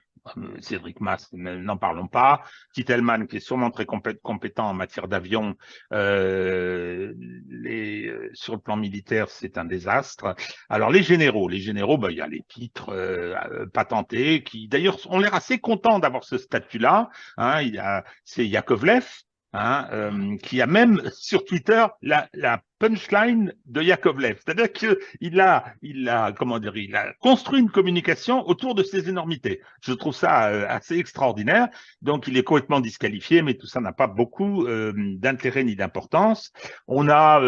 Cédric Masse, n'en parlons pas. Titelman, qui est sûrement très compétent en matière d'avion, sur le plan militaire, c'est un désastre. Alors, les généraux, bah, il y a les titres patentés, qui d'ailleurs ont l'air assez contents d'avoir ce statut-là. Hein, c'est Yakovlev, hein, qui a même sur Twitter la punchline de Yakovlev. C'est-à-dire qu'il comment dire, il a construit une communication autour de ces énormités. Je trouve ça assez extraordinaire. Donc, il est complètement disqualifié, mais tout ça n'a pas beaucoup d'intérêt ni d'importance. On a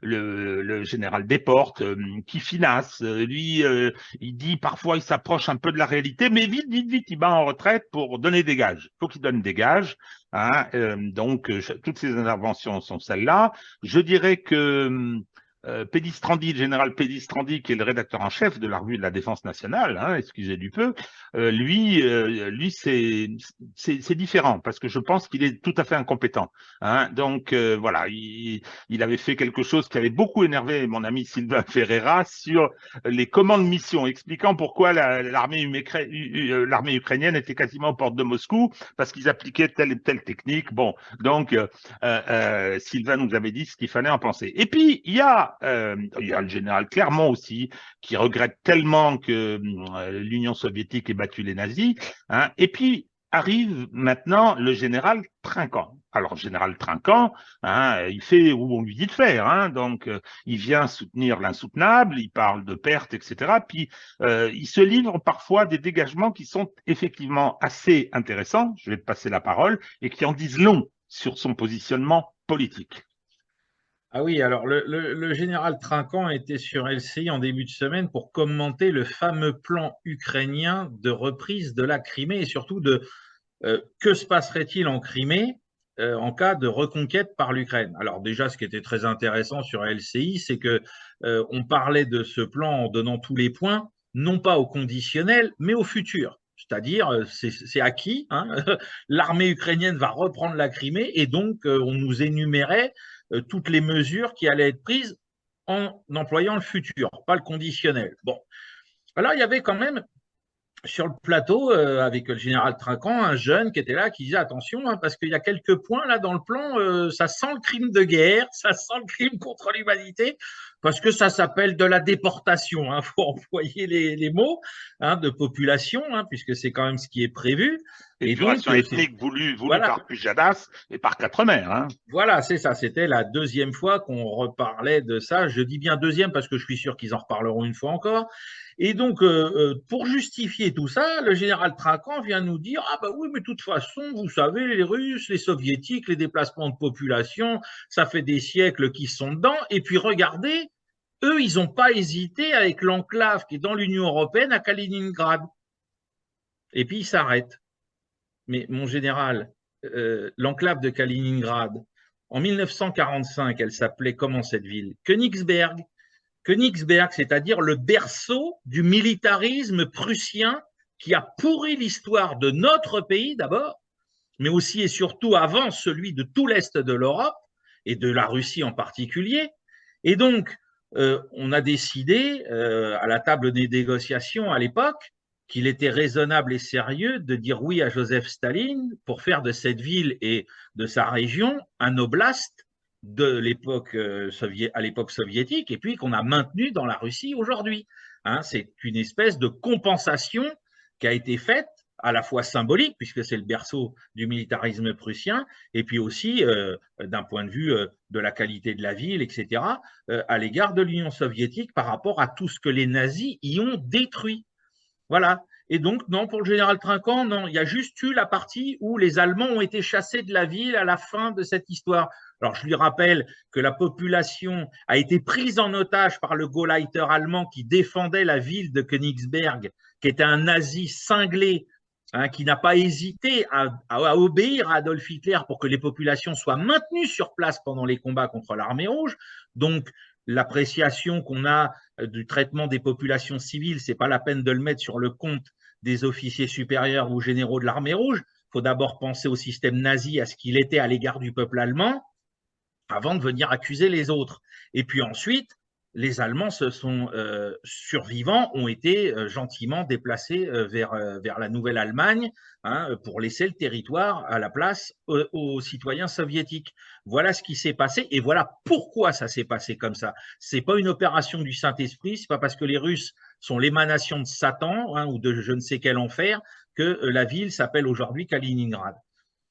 le général Desportes qui finasse. Lui, il dit parfois, il s'approche un peu de la réalité, mais vite, il bat en retraite pour donner des gages. Il faut qu'il donne des gages. Hein, donc, toutes ces interventions sont celles-là. Je dirais que Pédistrandi, le général Pédistrandi, qui est le rédacteur en chef de la revue de la Défense nationale, hein, excusez du peu, lui c'est différent parce que je pense qu'il est tout à fait incompétent. Hein, donc voilà, il avait fait quelque chose qui avait beaucoup énervé mon ami Sylvain Ferreira sur les commandes mission, expliquant pourquoi l'armée ukrainienne était quasiment aux portes de Moscou parce qu'ils appliquaient telle et telle technique. Bon, donc Sylvain nous avait dit ce qu'il fallait en penser. Et puis il y a le général Clermont aussi, qui regrette tellement que l'Union soviétique ait battu les nazis. Hein. Et puis arrive maintenant le général Trinquant. Alors, le général Trinquant, hein, il fait où on lui dit de faire. Hein. Donc, il vient soutenir l'insoutenable, il parle de pertes, etc. Puis, il se livre parfois des dégagements qui sont effectivement assez intéressants, je vais te passer la parole, et qui en disent long sur son positionnement politique. Ah oui, alors le général Trinquant était sur LCI en début de semaine pour commenter le fameux plan ukrainien de reprise de la Crimée et surtout de que se passerait-il en Crimée en cas de reconquête par l'Ukraine. Alors déjà, ce qui était très intéressant sur LCI, c'est que on parlait de ce plan en donnant tous les points, non pas au conditionnel, mais au futur. C'est-à-dire, c'est acquis, hein, l'armée ukrainienne va reprendre la Crimée et donc on nous énumérait toutes les mesures qui allaient être prises en employant le futur, pas le conditionnel. Bon, alors il y avait quand même sur le plateau, avec le général Trinquant, un jeune qui était là, qui disait attention, hein, parce qu'il y a quelques points là dans le plan, ça sent le crime de guerre, ça sent le crime contre l'humanité, parce que ça s'appelle de la déportation. Il faut employer les mots hein, de population, hein, puisque c'est quand même ce qui est prévu. Et donc, ethnique voulue voilà. Par Pujadas et par Quatre-Mers. Hein. Voilà, c'est ça. C'était la deuxième fois qu'on reparlait de ça. Je dis bien deuxième parce que je suis sûr qu'ils en reparleront une fois encore. Et donc, pour justifier tout ça, le général Trinquant vient nous dire « Ah bah oui, mais de toute façon, vous savez, les Russes, les Soviétiques, les déplacements de population, ça fait des siècles qu'ils sont dedans. Et puis regardez, eux, ils n'ont pas hésité avec l'enclave qui est dans l'Union européenne à Kaliningrad. » Et puis, ils s'arrêtent. Mais mon général, l'enclave de Kaliningrad, en 1945, elle s'appelait comment cette ville? Königsberg. Königsberg, c'est-à-dire le berceau du militarisme prussien qui a pourri l'histoire de notre pays d'abord, mais aussi et surtout avant celui de tout l'Est de l'Europe et de la Russie en particulier. Et donc, on a décidé à la table des négociations à l'époque qu'il était raisonnable et sérieux de dire oui à Joseph Staline pour faire de cette ville et de sa région un oblast de l'époque à l'époque soviétique et puis qu'on a maintenu dans la Russie aujourd'hui. Hein, c'est une espèce de compensation qui a été faite à la fois symbolique, puisque c'est le berceau du militarisme prussien, et puis aussi d'un point de vue de la qualité de la ville, etc., à l'égard de l'Union soviétique par rapport à tout ce que les nazis y ont détruit. Voilà. Et donc, non, pour le général Trinquant, non, il y a juste eu la partie où les Allemands ont été chassés de la ville à la fin de cette histoire. Alors, je lui rappelle que la population a été prise en otage par le Gauleiter allemand qui défendait la ville de Königsberg, qui était un nazi cinglé, hein, qui n'a pas hésité à obéir à Adolf Hitler pour que les populations soient maintenues sur place pendant les combats contre l'armée rouge. Donc, l'appréciation qu'on a du traitement des populations civiles, c'est pas la peine de le mettre sur le compte des officiers supérieurs ou généraux de l'armée rouge. Il faut d'abord penser au système nazi, à ce qu'il était à l'égard du peuple allemand, avant de venir accuser les autres. Et puis ensuite, les Allemands survivants ont été gentiment déplacés vers la Nouvelle-Allemagne, hein, pour laisser le territoire à la place aux citoyens soviétiques. Voilà ce qui s'est passé et voilà pourquoi ça s'est passé comme ça. C'est pas une opération du Saint-Esprit, c'est pas parce que les Russes sont l'émanation de Satan, hein, ou de je ne sais quel enfer que la ville s'appelle aujourd'hui Kaliningrad.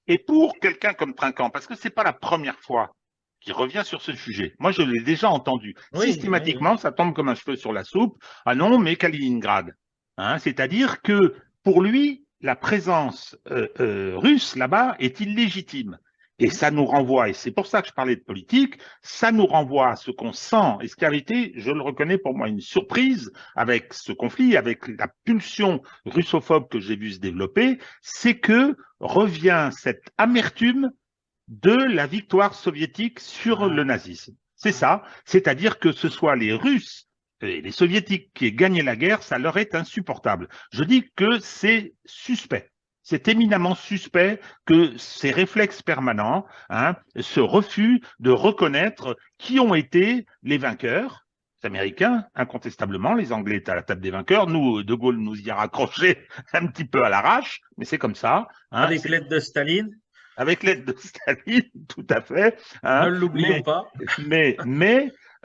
Et pour quelqu'un comme Trinquant, parce que ce n'est pas la première fois qu'il revient sur ce sujet. Moi, je l'ai déjà entendu. Oui, oui, oui. Systématiquement, ça tombe comme un cheveu sur la soupe. Ah non, mais Kaliningrad. Hein, c'est-à-dire que pour lui, la présence russe là-bas est illégitime. Et ça nous renvoie, et c'est pour ça que je parlais de politique, ça nous renvoie à ce qu'on sent, et ce qui avait été, je le reconnais pour moi, une surprise avec ce conflit, avec la pulsion russophobe que j'ai vu se développer, c'est que revient cette amertume de la victoire soviétique sur le nazisme. C'est ça, c'est-à-dire que ce soit les Russes et les Soviétiques qui aient gagné la guerre, ça leur est insupportable. Je dis que c'est suspect. C'est éminemment suspect que ces réflexes permanents, hein, ce refus de reconnaître qui ont été les vainqueurs, les Américains, incontestablement, les Anglais étaient à la table des vainqueurs, nous, De Gaulle nous y a raccroché un petit peu à l'arrache, mais c'est comme ça. Hein, Avec l'aide de Staline, avec l'aide de Staline, tout à fait. ne Hein, l'oublions pas.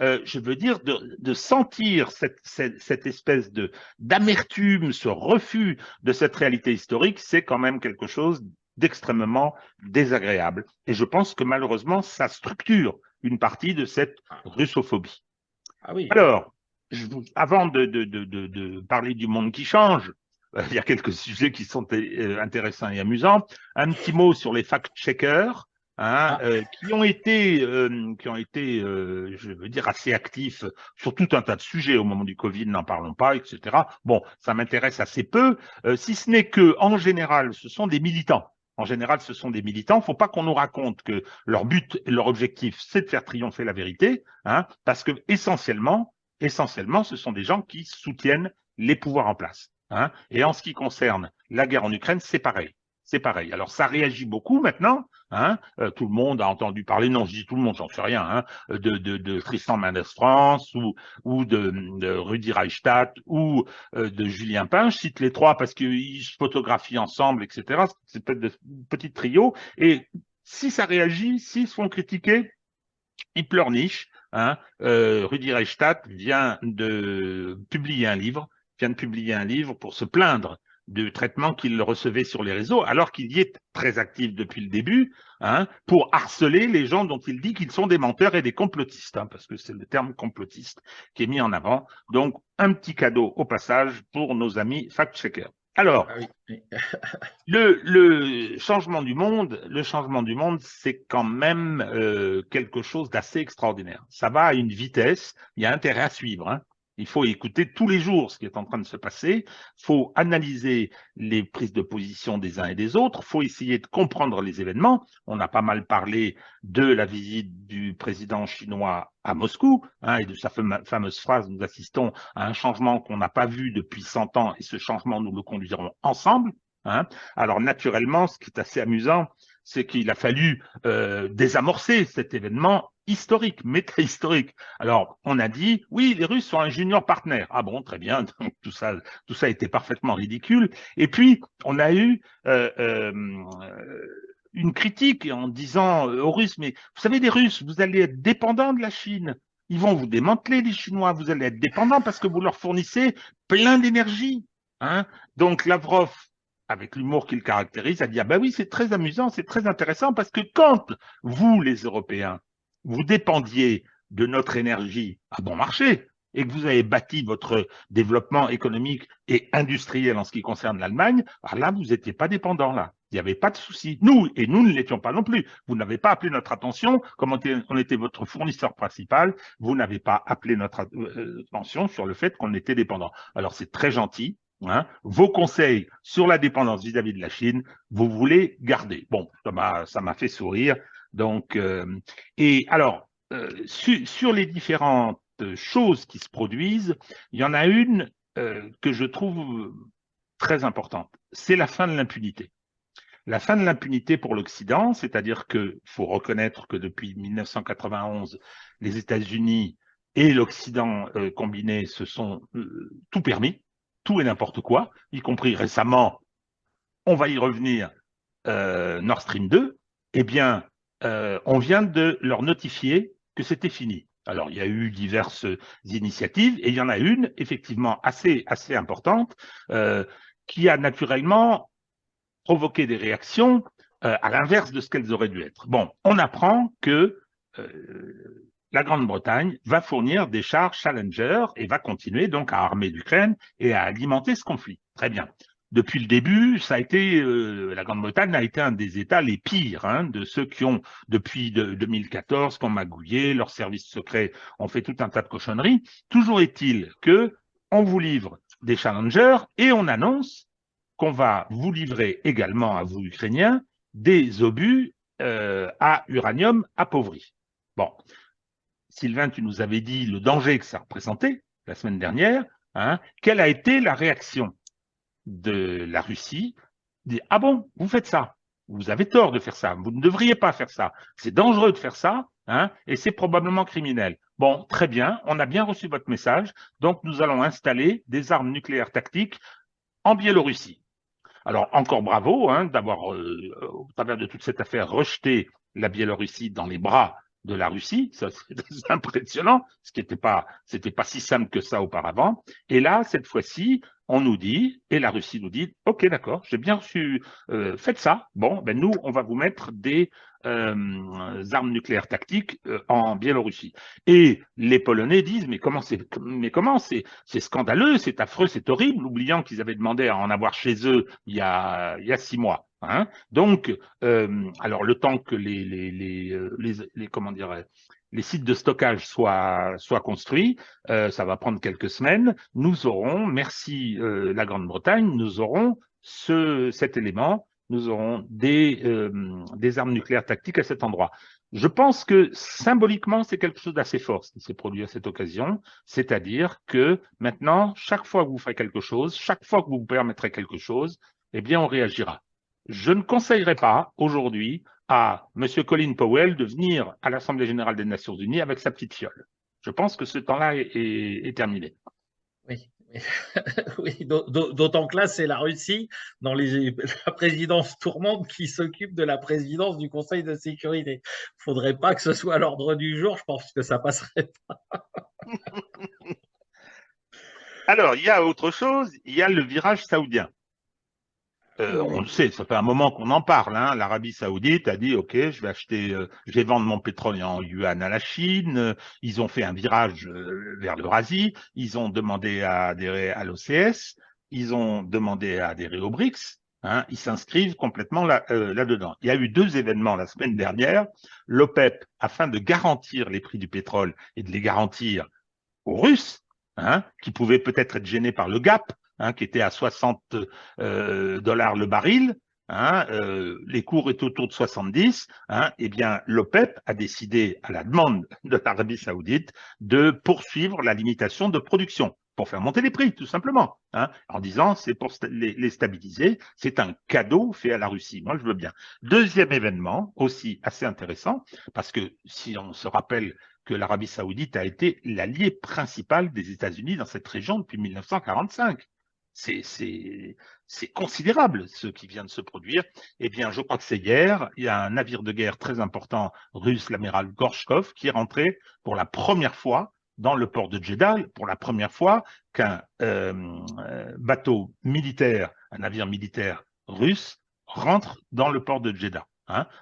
je veux dire, de sentir cette espèce d'amertume, ce refus de cette réalité historique, c'est quand même quelque chose d'extrêmement désagréable. Et je pense que malheureusement, ça structure une partie de cette russophobie. Ah oui. Alors, avant de parler du monde qui change, il y a quelques sujets qui sont intéressants et amusants. Un petit mot sur les fact-checkers, hein, qui ont été, je veux dire, assez actifs sur tout un tas de sujets. Au moment du Covid, n'en parlons pas, etc. Bon, ça m'intéresse assez peu, si ce n'est que, en général, ce sont des militants. En général, ce sont des militants. Il ne faut pas qu'on nous raconte que leur but et leur objectif, c'est de faire triompher la vérité, hein, parce que essentiellement, ce sont des gens qui soutiennent les pouvoirs en place. Hein. Et en ce qui concerne la guerre en Ukraine, c'est pareil. C'est pareil. Alors, ça réagit beaucoup maintenant. Hein. Tout le monde a entendu parler, non, je dis tout le monde, j'en sais rien, hein, de Tristan Mendès France ou de Rudi Reichstadt ou de Julien Pin. Je cite les trois parce qu'ils se photographient ensemble, etc. C'est peut-être de petits trios. Et si ça réagit, s'ils se font critiquer, ils pleurnichent. Hein. Rudi Reichstadt vient de publier un livre pour se plaindre du traitement qu'il recevait sur les réseaux, alors qu'il y est très actif depuis le début, hein, pour harceler les gens dont il dit qu'ils sont des menteurs et des complotistes, hein, parce que c'est le terme complotiste qui est mis en avant. Donc, un petit cadeau au passage pour nos amis fact-checkers. Alors, le changement du monde, c'est quand même quelque chose d'assez extraordinaire. Ça va à une vitesse, il y a intérêt à suivre. Hein. Il faut écouter tous les jours ce qui est en train de se passer. Il faut analyser les prises de position des uns et des autres. Il faut essayer de comprendre les événements. On a pas mal parlé de la visite du président chinois à Moscou, hein, et de sa fameuse phrase « Nous assistons à un changement qu'on n'a pas vu depuis 100 ans et ce changement, nous le conduirons ensemble ». Hein. Alors naturellement, ce qui est assez amusant, c'est qu'il a fallu désamorcer cet événement historique, méta-historique. Alors, on a dit, oui, les Russes sont un junior partner. Ah bon, très bien, donc tout ça était parfaitement ridicule. Et puis, on a eu une critique en disant aux Russes, mais vous savez, les Russes, vous allez être dépendants de la Chine. Ils vont vous démanteler, les Chinois. Vous allez être dépendants parce que vous leur fournissez plein d'énergie. Hein. Donc, Lavrov, avec l'humour qui le caractérise, a dit, ah ben oui, c'est très amusant, c'est très intéressant, parce que quand vous, les Européens, vous dépendiez de notre énergie à bon marché, et que vous avez bâti votre développement économique et industriel en ce qui concerne l'Allemagne, alors là, vous n'étiez pas dépendants, là. Il n'y avait pas de souci. Nous ne l'étions pas non plus. Vous n'avez pas appelé notre attention, comme on était votre fournisseur principal, vous n'avez pas appelé notre attention sur le fait qu'on était dépendant. Alors, c'est très gentil. Hein, vos conseils sur la dépendance vis-à-vis de la Chine, vous voulez garder. Bon, ça m'a fait sourire. Donc, et alors, sur les différentes choses qui se produisent, il y en a une que je trouve très importante, c'est la fin de l'impunité. La fin de l'impunité pour l'Occident, c'est-à-dire qu'il faut reconnaître que depuis 1991, les États-Unis et l'Occident combinés se sont tout permis, tout et n'importe quoi, y compris récemment, on va y revenir, Nord Stream 2, eh bien, on vient de leur notifier que c'était fini. Alors, il y a eu diverses initiatives et il y en a une, effectivement, assez importante, qui a naturellement provoqué des réactions à l'inverse de ce qu'elles auraient dû être. Bon, on apprend que la Grande-Bretagne va fournir des chars Challenger et va continuer donc à armer l'Ukraine et à alimenter ce conflit. Très bien. Depuis le début, ça a été la Grande-Bretagne a été un des États les pires, de ceux qui ont, depuis 2014, qui ont magouillé, leurs services secrets ont fait tout un tas de cochonneries. Toujours est-il que on vous livre des Challenger et on annonce qu'on va vous livrer également à vous, Ukrainiens, des obus à uranium appauvri. Bon, Sylvain, tu nous avais dit le danger que ça représentait la semaine dernière. Quelle a été la réaction de la Russie? Ah bon, vous faites ça? Vous avez tort de faire ça. Vous ne devriez pas faire ça. C'est dangereux de faire ça, et c'est probablement criminel. Bon, très bien, on a bien reçu votre message. Donc, nous allons installer des armes nucléaires tactiques en Biélorussie. Alors, encore bravo d'avoir, au travers de toute cette affaire, rejeté la Biélorussie dans les bras de la Russie. Ça, c'est impressionnant, ce qui c'était pas si simple que ça auparavant. Et là, cette fois-ci, on nous dit, et la Russie nous dit, OK, d'accord, j'ai bien reçu, faites ça. Bon, ben nous, on va vous mettre des armes nucléaires tactiques en Biélorussie. Et les Polonais disent, mais comment c'est scandaleux, c'est affreux, c'est horrible, oubliant qu'ils avaient demandé à en avoir chez eux il y a 6 mois. Donc, alors le temps que comment dirais, les sites de stockage soient construits, ça va prendre quelques semaines. Nous aurons, merci la Grande-Bretagne, nous aurons cet élément, nous aurons des armes nucléaires tactiques à cet endroit. Je pense que symboliquement, c'est quelque chose d'assez fort ce qui s'est produit à cette occasion, c'est-à-dire que maintenant, chaque fois que vous ferez quelque chose, chaque fois que vous vous permettrez quelque chose, eh bien, on réagira. Je ne conseillerais pas aujourd'hui à M. Colin Powell de venir à l'Assemblée générale des Nations unies avec sa petite fiole. Je pense que ce temps-là est terminé. Oui, oui. D'autant que là, c'est la Russie, dans la présidence tournante, qui s'occupe de la présidence du Conseil de sécurité. Il ne faudrait pas que ce soit à l'ordre du jour, je pense que ça passerait pas. Alors, il y a autre chose, il y a le virage saoudien. On le sait, ça fait un moment qu'on en parle. L'Arabie Saoudite a dit OK, je vais vendre mon pétrole en yuan à la Chine. Ils ont fait un virage vers l'Eurasie. Ils ont demandé à adhérer à l'OCS. Ils ont demandé à adhérer aux BRICS. Ils s'inscrivent complètement là-dedans. Il y a eu 2 événements la semaine dernière. L'OPEP, afin de garantir les prix du pétrole et de les garantir aux Russes, qui pouvaient peut-être être gênés par le gap, qui était à 60 dollars le baril, les cours étaient autour de 70, eh bien l'OPEP a décidé, à la demande de l'Arabie Saoudite, de poursuivre la limitation de production pour faire monter les prix, tout simplement, en disant c'est pour les stabiliser, c'est un cadeau fait à la Russie. Moi, je veux bien. Deuxième événement, aussi assez intéressant, parce que si on se rappelle que l'Arabie Saoudite a été l'allié principal des États-Unis dans cette région depuis 1945. C'est considérable ce qui vient de se produire. Eh bien, je crois que c'est hier, il y a un navire de guerre très important russe, l'amiral Gorchkov, qui est rentré pour la première fois dans le port de Jeddah, pour la première fois qu'un bateau militaire, un navire militaire russe, rentre dans le port de Jeddah.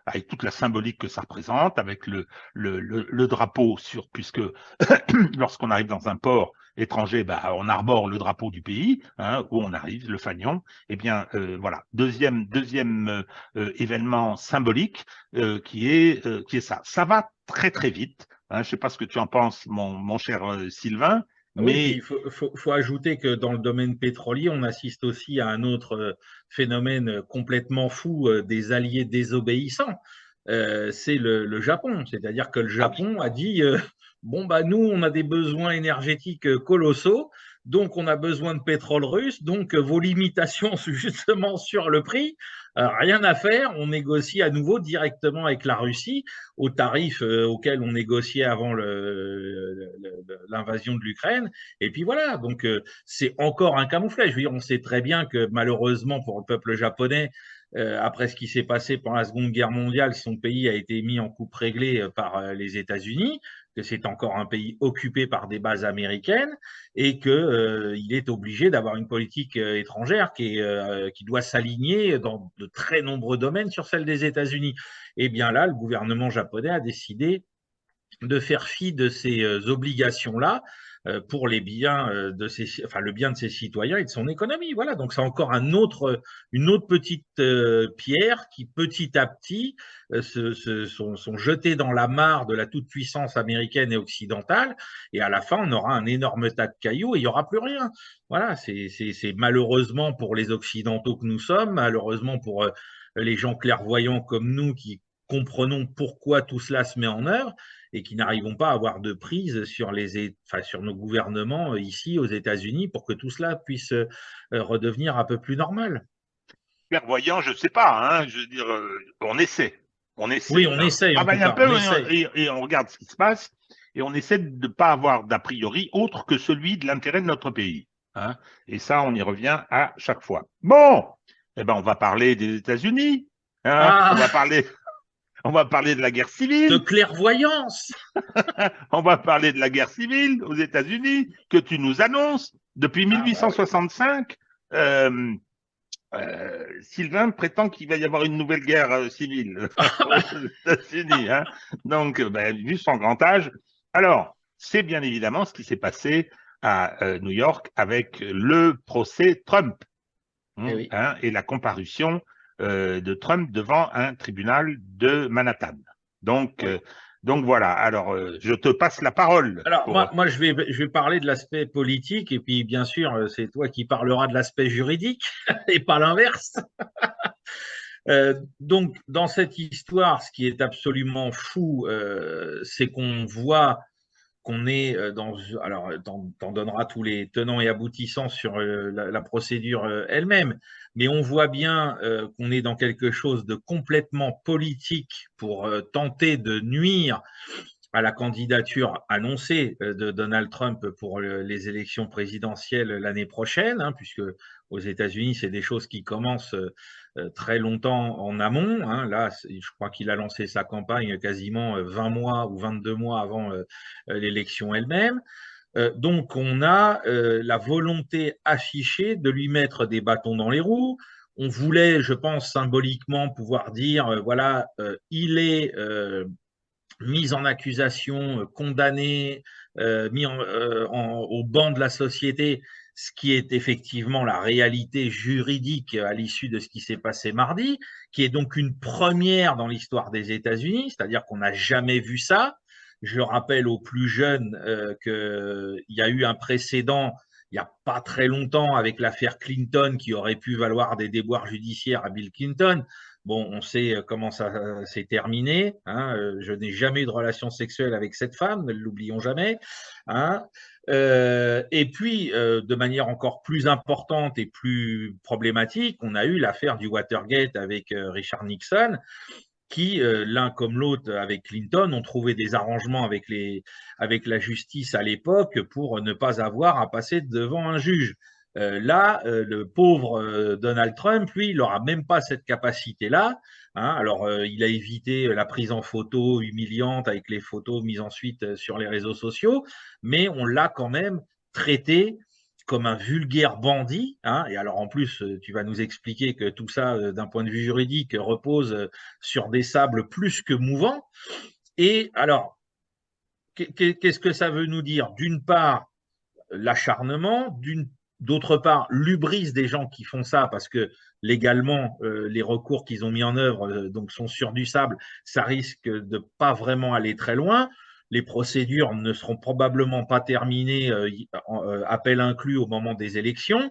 Avec toute la symbolique que ça représente, avec le drapeau puisque lorsqu'on arrive dans un port étranger, on arbore le drapeau du pays où on arrive, le fanion. Eh bien, voilà, deuxième événement symbolique qui est ça. Ça va très très vite. Je ne sais pas ce que tu en penses, mon cher Sylvain. Oui, il faut ajouter que dans le domaine pétrolier, on assiste aussi à un autre phénomène complètement fou des alliés désobéissants. C'est le Japon. C'est-à-dire que le Japon a dit bon, nous, on a des besoins énergétiques colossaux, donc on a besoin de pétrole russe, donc vos limitations justement sur le prix, rien à faire, on négocie à nouveau directement avec la Russie au tarif auquel on négociait avant l'invasion de l'Ukraine. Et puis voilà, donc c'est encore un camouflage. Je veux dire, on sait très bien que malheureusement pour le peuple japonais, après ce qui s'est passé pendant la Seconde Guerre mondiale, son pays a été mis en coupe réglée par les États-Unis, que c'est encore un pays occupé par des bases américaines et qu'il est obligé d'avoir une politique étrangère qui doit s'aligner dans de très nombreux domaines sur celle des États-Unis. Et bien là, le gouvernement japonais a décidé de faire fi de ces obligations-là pour les biens le bien de ses citoyens et de son économie. Voilà, donc c'est encore une autre petite pierre qui petit à petit sont jetées dans la mare de la toute-puissance américaine et occidentale, et à la fin on aura un énorme tas de cailloux et il n'y aura plus rien. Voilà, c'est malheureusement pour les Occidentaux que nous sommes, malheureusement pour les gens clairvoyants comme nous qui comprenons pourquoi tout cela se met en œuvre, et qui n'arrivons pas à avoir de prise sur sur nos gouvernements ici aux États-Unis pour que tout cela puisse redevenir un peu plus normal. Clairvoyant, je ne sais pas, hein, je veux dire, on essaie. On essaie. Oui, on essaye On en tout travaille un cas. peu et on regarde ce qui se passe et on essaie de ne pas avoir d'a priori autre que celui de l'intérêt de notre pays. Hein. Et ça, on y revient à chaque fois. Bon, eh ben, on va parler des États-Unis. Hein. Ah, On va parler de la guerre de civile. clairvoyance. On va parler de la guerre civile aux États-Unis que tu nous annonces depuis 1865. Sylvain prétend qu'il va y avoir une nouvelle guerre civile aux États-Unis. Hein. Donc, vu son grand âge. Alors, c'est bien évidemment ce qui s'est passé à New York avec le procès Trump Oui. et la comparution de Trump devant un tribunal de Manhattan. Donc, donc voilà, alors je te passe la parole. Alors, moi je vais parler de l'aspect politique, et puis bien sûr, c'est toi qui parleras de l'aspect juridique, et pas l'inverse. Donc, dans cette histoire, ce qui est absolument fou, c'est qu'on voit qu'on est dans… Alors, t'en donneras tous les tenants et aboutissants sur la procédure elle-même, mais on voit bien qu'on est dans quelque chose de complètement politique pour tenter de nuire à la candidature annoncée de Donald Trump pour les élections présidentielles l'année prochaine, hein, puisque aux États-Unis, c'est des choses qui commencent très longtemps en amont. Hein. Là, je crois qu'il a lancé sa campagne quasiment 20 mois ou 22 mois avant l'élection elle-même. Donc, on a la volonté affichée de lui mettre des bâtons dans les roues. On voulait, je pense, symboliquement pouvoir dire, voilà, il est mis en accusation, condamné, mis au banc de la société, ce qui est effectivement la réalité juridique à l'issue de ce qui s'est passé mardi, qui est donc une première dans l'histoire des États-Unis, c'est-à-dire qu'on n'a jamais vu ça. Je rappelle aux plus jeunes qu'il y a eu un précédent il n'y a pas très longtemps avec l'affaire Clinton qui aurait pu valoir des déboires judiciaires à Bill Clinton. Bon, on sait comment ça s'est terminé. Hein. Je n'ai jamais eu de relation sexuelle avec cette femme, ne l'oublions jamais. Hein. Et puis, de manière encore plus importante et plus problématique, on a eu l'affaire du Watergate avec Richard Nixon, qui, l'un comme l'autre avec Clinton, ont trouvé des arrangements avec la justice à l'époque pour ne pas avoir à passer devant un juge. Là, le pauvre Donald Trump, lui, il n'aura même pas cette capacité-là. Hein. Alors, il a évité la prise en photo humiliante avec les photos mises ensuite sur les réseaux sociaux, mais on l'a quand même traité comme un vulgaire bandit. Hein. Et alors, en plus, tu vas nous expliquer que tout ça, d'un point de vue juridique, repose sur des sables plus que mouvants. Et alors, qu'est-ce que ça veut nous dire? D'une part, l'acharnement, d'autre part, l'hubris des gens qui font ça, parce que légalement, les recours qu'ils ont mis en œuvre donc sont sur du sable, ça risque de pas vraiment aller très loin. Les procédures ne seront probablement pas terminées, appel inclus, au moment des élections.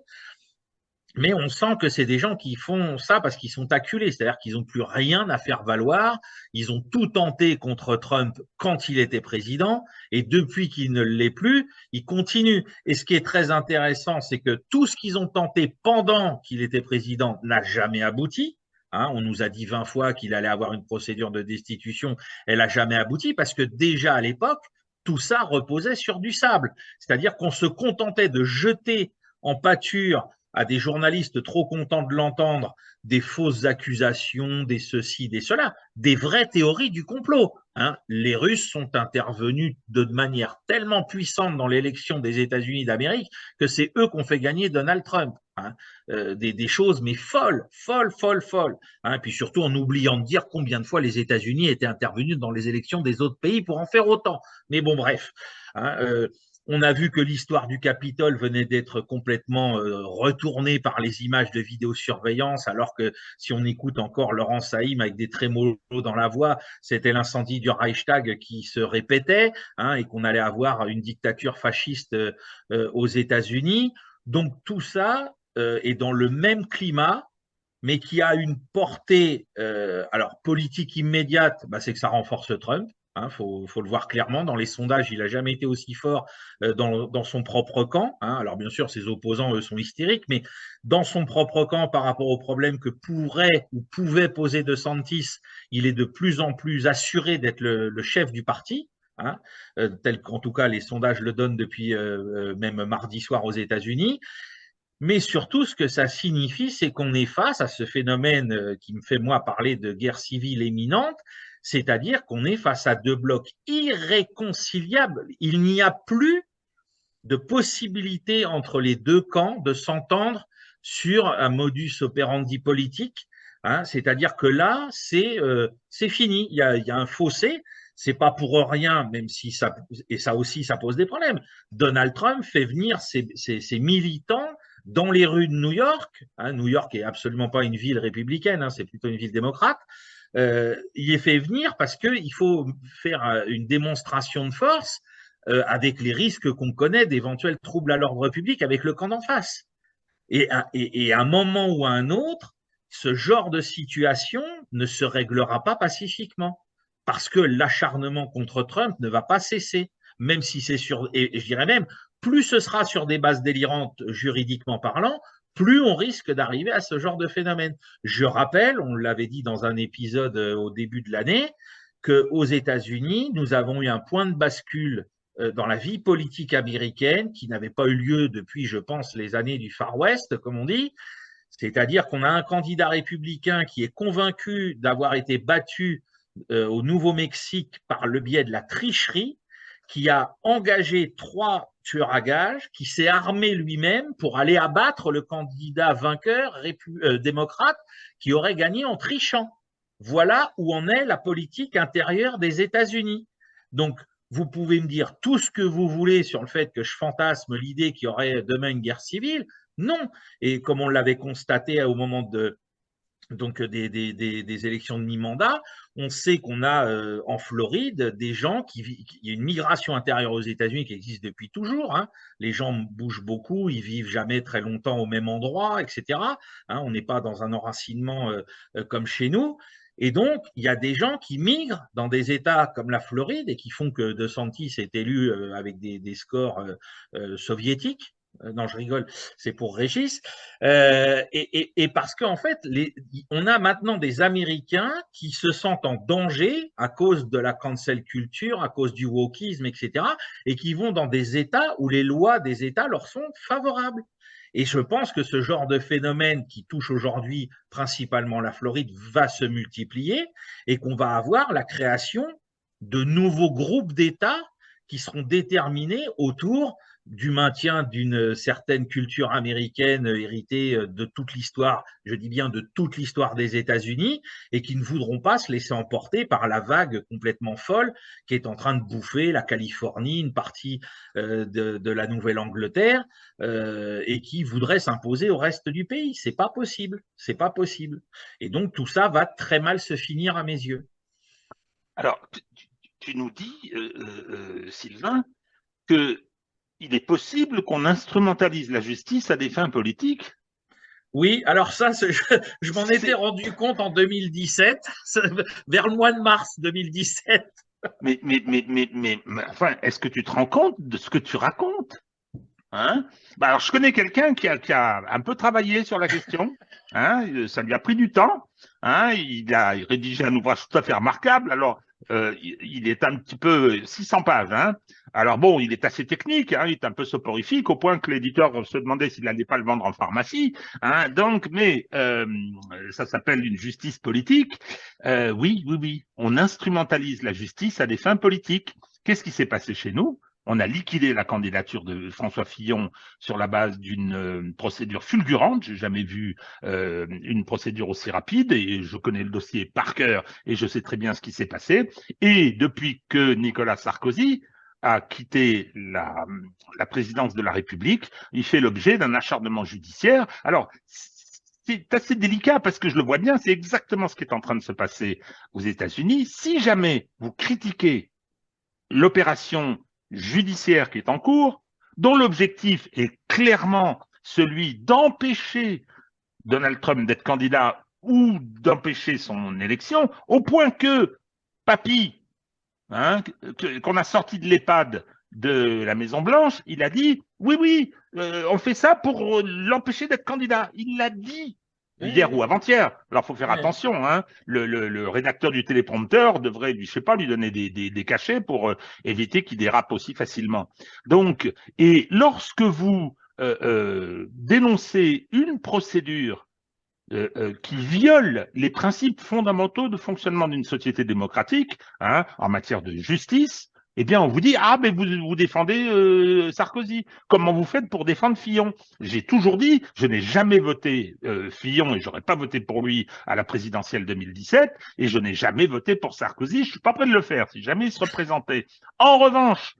Mais on sent que c'est des gens qui font ça parce qu'ils sont acculés, c'est-à-dire qu'ils n'ont plus rien à faire valoir. Ils ont tout tenté contre Trump quand il était président, et depuis qu'il ne l'est plus, ils continuent. Et ce qui est très intéressant, c'est que tout ce qu'ils ont tenté pendant qu'il était président n'a jamais abouti. Hein, on nous a dit 20 fois qu'il allait avoir une procédure de destitution, elle n'a jamais abouti parce que déjà à l'époque, tout ça reposait sur du sable. C'est-à-dire qu'on se contentait de jeter en pâture à des journalistes trop contents de l'entendre des fausses accusations, des ceci, des cela, des vraies théories du complot. Hein. Les Russes sont intervenus de manière tellement puissante dans l'élection des États-Unis d'Amérique que c'est eux qui ont fait gagner Donald Trump. Hein. Des choses, mais folles, folles, folles, folles. Hein. Puis surtout en oubliant de dire combien de fois les États-Unis étaient intervenus dans les élections des autres pays pour en faire autant. Mais bon, bref. Hein, on a vu que l'histoire du Capitole venait d'être complètement retournée par les images de vidéosurveillance, alors que si on écoute encore Laurent Saïm avec des trémolos dans la voix, c'était l'incendie du Reichstag qui se répétait, hein, et qu'on allait avoir une dictature fasciste aux États-Unis. Donc tout ça est dans le même climat, mais qui a une portée alors politique immédiate, bah, c'est que ça renforce Trump. Hein, faut le voir clairement. Dans les sondages, il n'a jamais été aussi fort dans son propre camp. Hein. Alors bien sûr, ses opposants, eux, sont hystériques, mais dans son propre camp, par rapport aux problèmes que pourrait ou pouvait poser DeSantis, il est de plus en plus assuré d'être le chef du parti. Hein, tel qu'en tout cas les sondages le donnent depuis même mardi soir aux États-Unis. Mais surtout, ce que ça signifie, c'est qu'on est face à ce phénomène qui me fait, moi, parler de guerre civile imminente, c'est-à-dire qu'on est face à deux blocs irréconciliables. Il n'y a plus de possibilité entre les deux camps de s'entendre sur un modus operandi politique. Hein, c'est-à-dire que là, c'est fini. Il y a un fossé. C'est pas pour rien, même si ça, et ça aussi, ça pose des problèmes. Donald Trump fait venir ses militants dans les rues de New York. Hein, New York est absolument pas une ville républicaine, hein, c'est plutôt une ville démocrate. Il est fait venir parce qu'il faut faire une démonstration de force avec les risques qu'on connaît d'éventuels troubles à l'ordre public avec le camp d'en face. Et à un moment ou à un autre, ce genre de situation ne se réglera pas pacifiquement parce que l'acharnement contre Trump ne va pas cesser, même si c'est sur, et je dirais même, plus ce sera sur des bases délirantes juridiquement parlant, plus on risque d'arriver à ce genre de phénomène. Je rappelle, on l'avait dit dans un épisode au début de l'année, qu'aux États-Unis, nous avons eu un point de bascule dans la vie politique américaine qui n'avait pas eu lieu depuis, je pense, les années du Far West, comme on dit. C'est-à-dire qu'on a un candidat républicain qui est convaincu d'avoir été battu au Nouveau-Mexique par le biais de la tricherie, qui a engagé 3 tueurs à gages, qui s'est armé lui-même pour aller abattre le candidat vainqueur démocrate qui aurait gagné en trichant. Voilà où en est la politique intérieure des États-Unis. Donc, vous pouvez me dire tout ce que vous voulez sur le fait que je fantasme l'idée qu'il y aurait demain une guerre civile. Non. Et comme on l'avait constaté au moment des élections de mi-mandat, on sait qu'on a en Floride des gens il y a une migration intérieure aux États-Unis qui existe depuis toujours. Hein. Les gens bougent beaucoup, ils vivent jamais très longtemps au même endroit, etc. Hein, on n'est pas dans un enracinement comme chez nous. Et donc, il y a des gens qui migrent dans des États comme la Floride et qui font que DeSantis est élu avec des scores soviétiques. Non, je rigole, c'est pour Régis. Et parce qu'en fait, on a maintenant des Américains qui se sentent en danger à cause de la cancel culture, à cause du wokisme, etc., et qui vont dans des États où les lois des États leur sont favorables. Et je pense que ce genre de phénomène qui touche aujourd'hui principalement la Floride va se multiplier et qu'on va avoir la création de nouveaux groupes d'États qui seront déterminés autour du maintien d'une certaine culture américaine héritée de toute l'histoire, je dis bien de toute l'histoire des États-Unis, et qui ne voudront pas se laisser emporter par la vague complètement folle qui est en train de bouffer la Californie, une partie de la Nouvelle-Angleterre, et qui voudrait s'imposer au reste du pays. C'est pas possible, c'est pas possible. Et donc tout ça va très mal se finir à mes yeux. Alors, tu nous dis, Sylvain, que il est possible qu'on instrumentalise la justice à des fins politiques? Oui, alors ça, je m'en étais rendu compte en 2017, vers le mois de mars 2017. Enfin, est-ce que tu te rends compte de ce que tu racontes? Hein? Bah alors, je connais quelqu'un qui a un peu travaillé sur la question. Hein, ça lui a pris du temps. Hein, il a rédigé un ouvrage tout à fait remarquable. Alors, il est un petit peu 600 pages. Hein. Alors bon, il est assez technique. Hein, il est un peu soporifique au point que l'éditeur se demandait s'il n'allait pas le vendre en pharmacie. Hein, donc, mais ça s'appelle une justice politique. Oui, oui, oui. On instrumentalise la justice à des fins politiques. Qu'est-ce qui s'est passé chez nous? On a liquidé la candidature de François Fillon sur la base d'une procédure fulgurante. J'ai jamais vu une procédure aussi rapide et je connais le dossier par cœur et je sais très bien ce qui s'est passé. Et depuis que Nicolas Sarkozy a quitté la présidence de la République, il fait l'objet d'un acharnement judiciaire. Alors, c'est assez délicat parce que je le vois bien, c'est exactement ce qui est en train de se passer aux États-Unis. Si jamais vous critiquez l'opération judiciaire qui est en cours, dont l'objectif est clairement celui d'empêcher Donald Trump d'être candidat ou d'empêcher son élection, au point que Papy, hein, qu'on a sorti de l'EHPAD de la Maison-Blanche, il a dit oui, oui, on fait ça pour l'empêcher d'être candidat. Il l'a dit hier ou Oui, avant-hier. Alors, il faut faire oui. attention. Hein. Le rédacteur du téléprompteur devrait, je sais pas, lui donner des cachets pour éviter qu'il dérape aussi facilement. Donc, et lorsque vous dénoncez une procédure qui viole les principes fondamentaux de fonctionnement d'une société démocratique, hein, en matière de justice, eh bien, on vous dit, ah, mais vous défendez Sarkozy. Comment vous faites pour défendre Fillon? J'ai toujours dit, je n'ai jamais voté Fillon et j'aurais pas voté pour lui à la présidentielle 2017 et je n'ai jamais voté pour Sarkozy. Je suis pas prêt de le faire si jamais il se représentait. En revanche,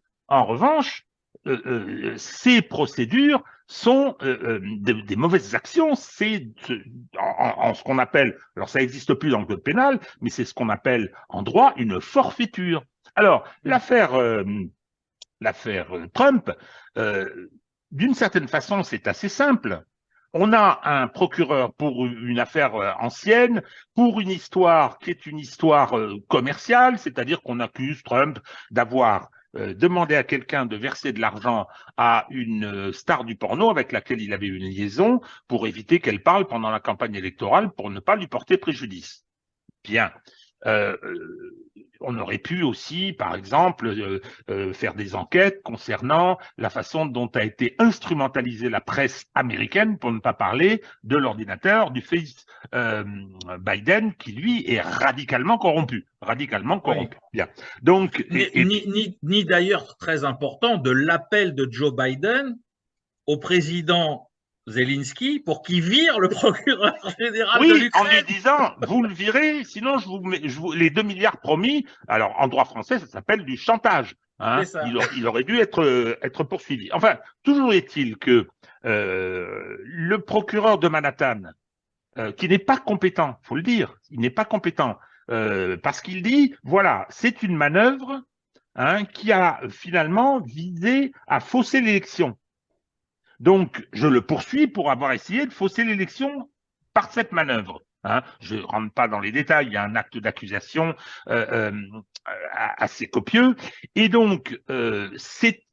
ces procédures sont des mauvaises actions, c'est en ce qu'on appelle, alors ça n'existe plus dans le code pénal, mais c'est ce qu'on appelle en droit une forfaiture. Alors, l'affaire Trump, d'une certaine façon, c'est assez simple. On a un procureur pour une affaire ancienne, pour une histoire qui est une histoire commerciale, c'est-à-dire qu'on accuse Trump d'avoir demandé à quelqu'un de verser de l'argent à une star du porno avec laquelle il avait une liaison pour éviter qu'elle parle pendant la campagne électorale pour ne pas lui porter préjudice. Bien. Euh, on aurait pu aussi, par exemple, faire des enquêtes concernant la façon dont a été instrumentalisée la presse américaine, pour ne pas parler de l'ordinateur du fils Biden, qui lui est radicalement corrompu. Radicalement Oui. corrompu. Bien. Donc, Ni d'ailleurs, très important, de l'appel de Joe Biden au président Zelensky pour qu'il vire le procureur général de oui, en lui l'Ukraine. disant, vous le virez, sinon les 2 milliards promis, alors en droit français, ça s'appelle du chantage. C'est Hein, ça. il aurait dû être poursuivi. Enfin, toujours est-il que le procureur de Manhattan, qui n'est pas compétent, faut le dire, il n'est pas compétent, parce qu'il dit, voilà, c'est une manœuvre qui a finalement visé à fausser l'élection. Donc, je le poursuis pour avoir essayé de fausser l'élection par cette manœuvre. Hein. Je ne rentre pas dans les détails, il y a un acte d'accusation assez copieux. Et donc, c'est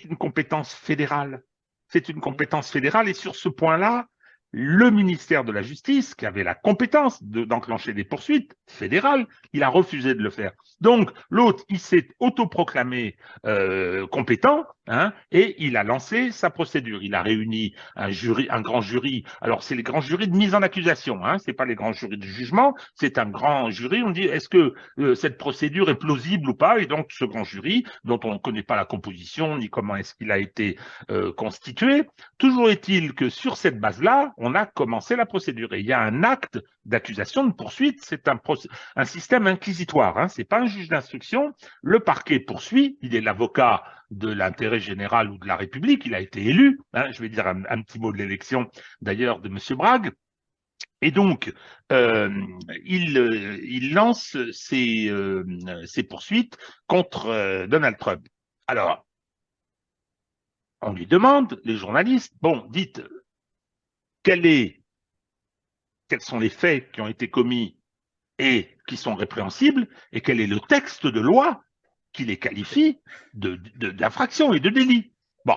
une compétence fédérale. C'est une compétence fédérale. Et sur ce point-là, le ministère de la Justice, qui avait la compétence d'enclencher des poursuites fédérales, il a refusé de le faire. Donc, l'autre, il s'est autoproclamé compétent, et il a lancé sa procédure. Il a réuni un grand jury. Alors, c'est les grands jurys de mise en accusation, c'est pas les grands jurys de jugement, c'est un grand jury. On dit, est-ce que cette procédure est plausible ou pas? Et donc, ce grand jury, dont on ne connaît pas la composition, ni comment est-ce qu'il a été constitué, toujours est-il que sur cette base-là, on a commencé la procédure. Et il y a un acte d'accusation, de poursuite, c'est un système inquisitoire, c'est pas un juge d'instruction. Le parquet poursuit, il est l'avocat de l'intérêt général ou de la République, il a été élu, je vais dire un petit mot de l'élection d'ailleurs de M. Bragg. Et donc, il lance ses poursuites contre Donald Trump. Alors, on lui demande, les journalistes, bon, dites, quelle est quels sont les faits qui ont été commis et qui sont répréhensibles, et quel est le texte de loi qui les qualifie d'infraction et de délit. Bon,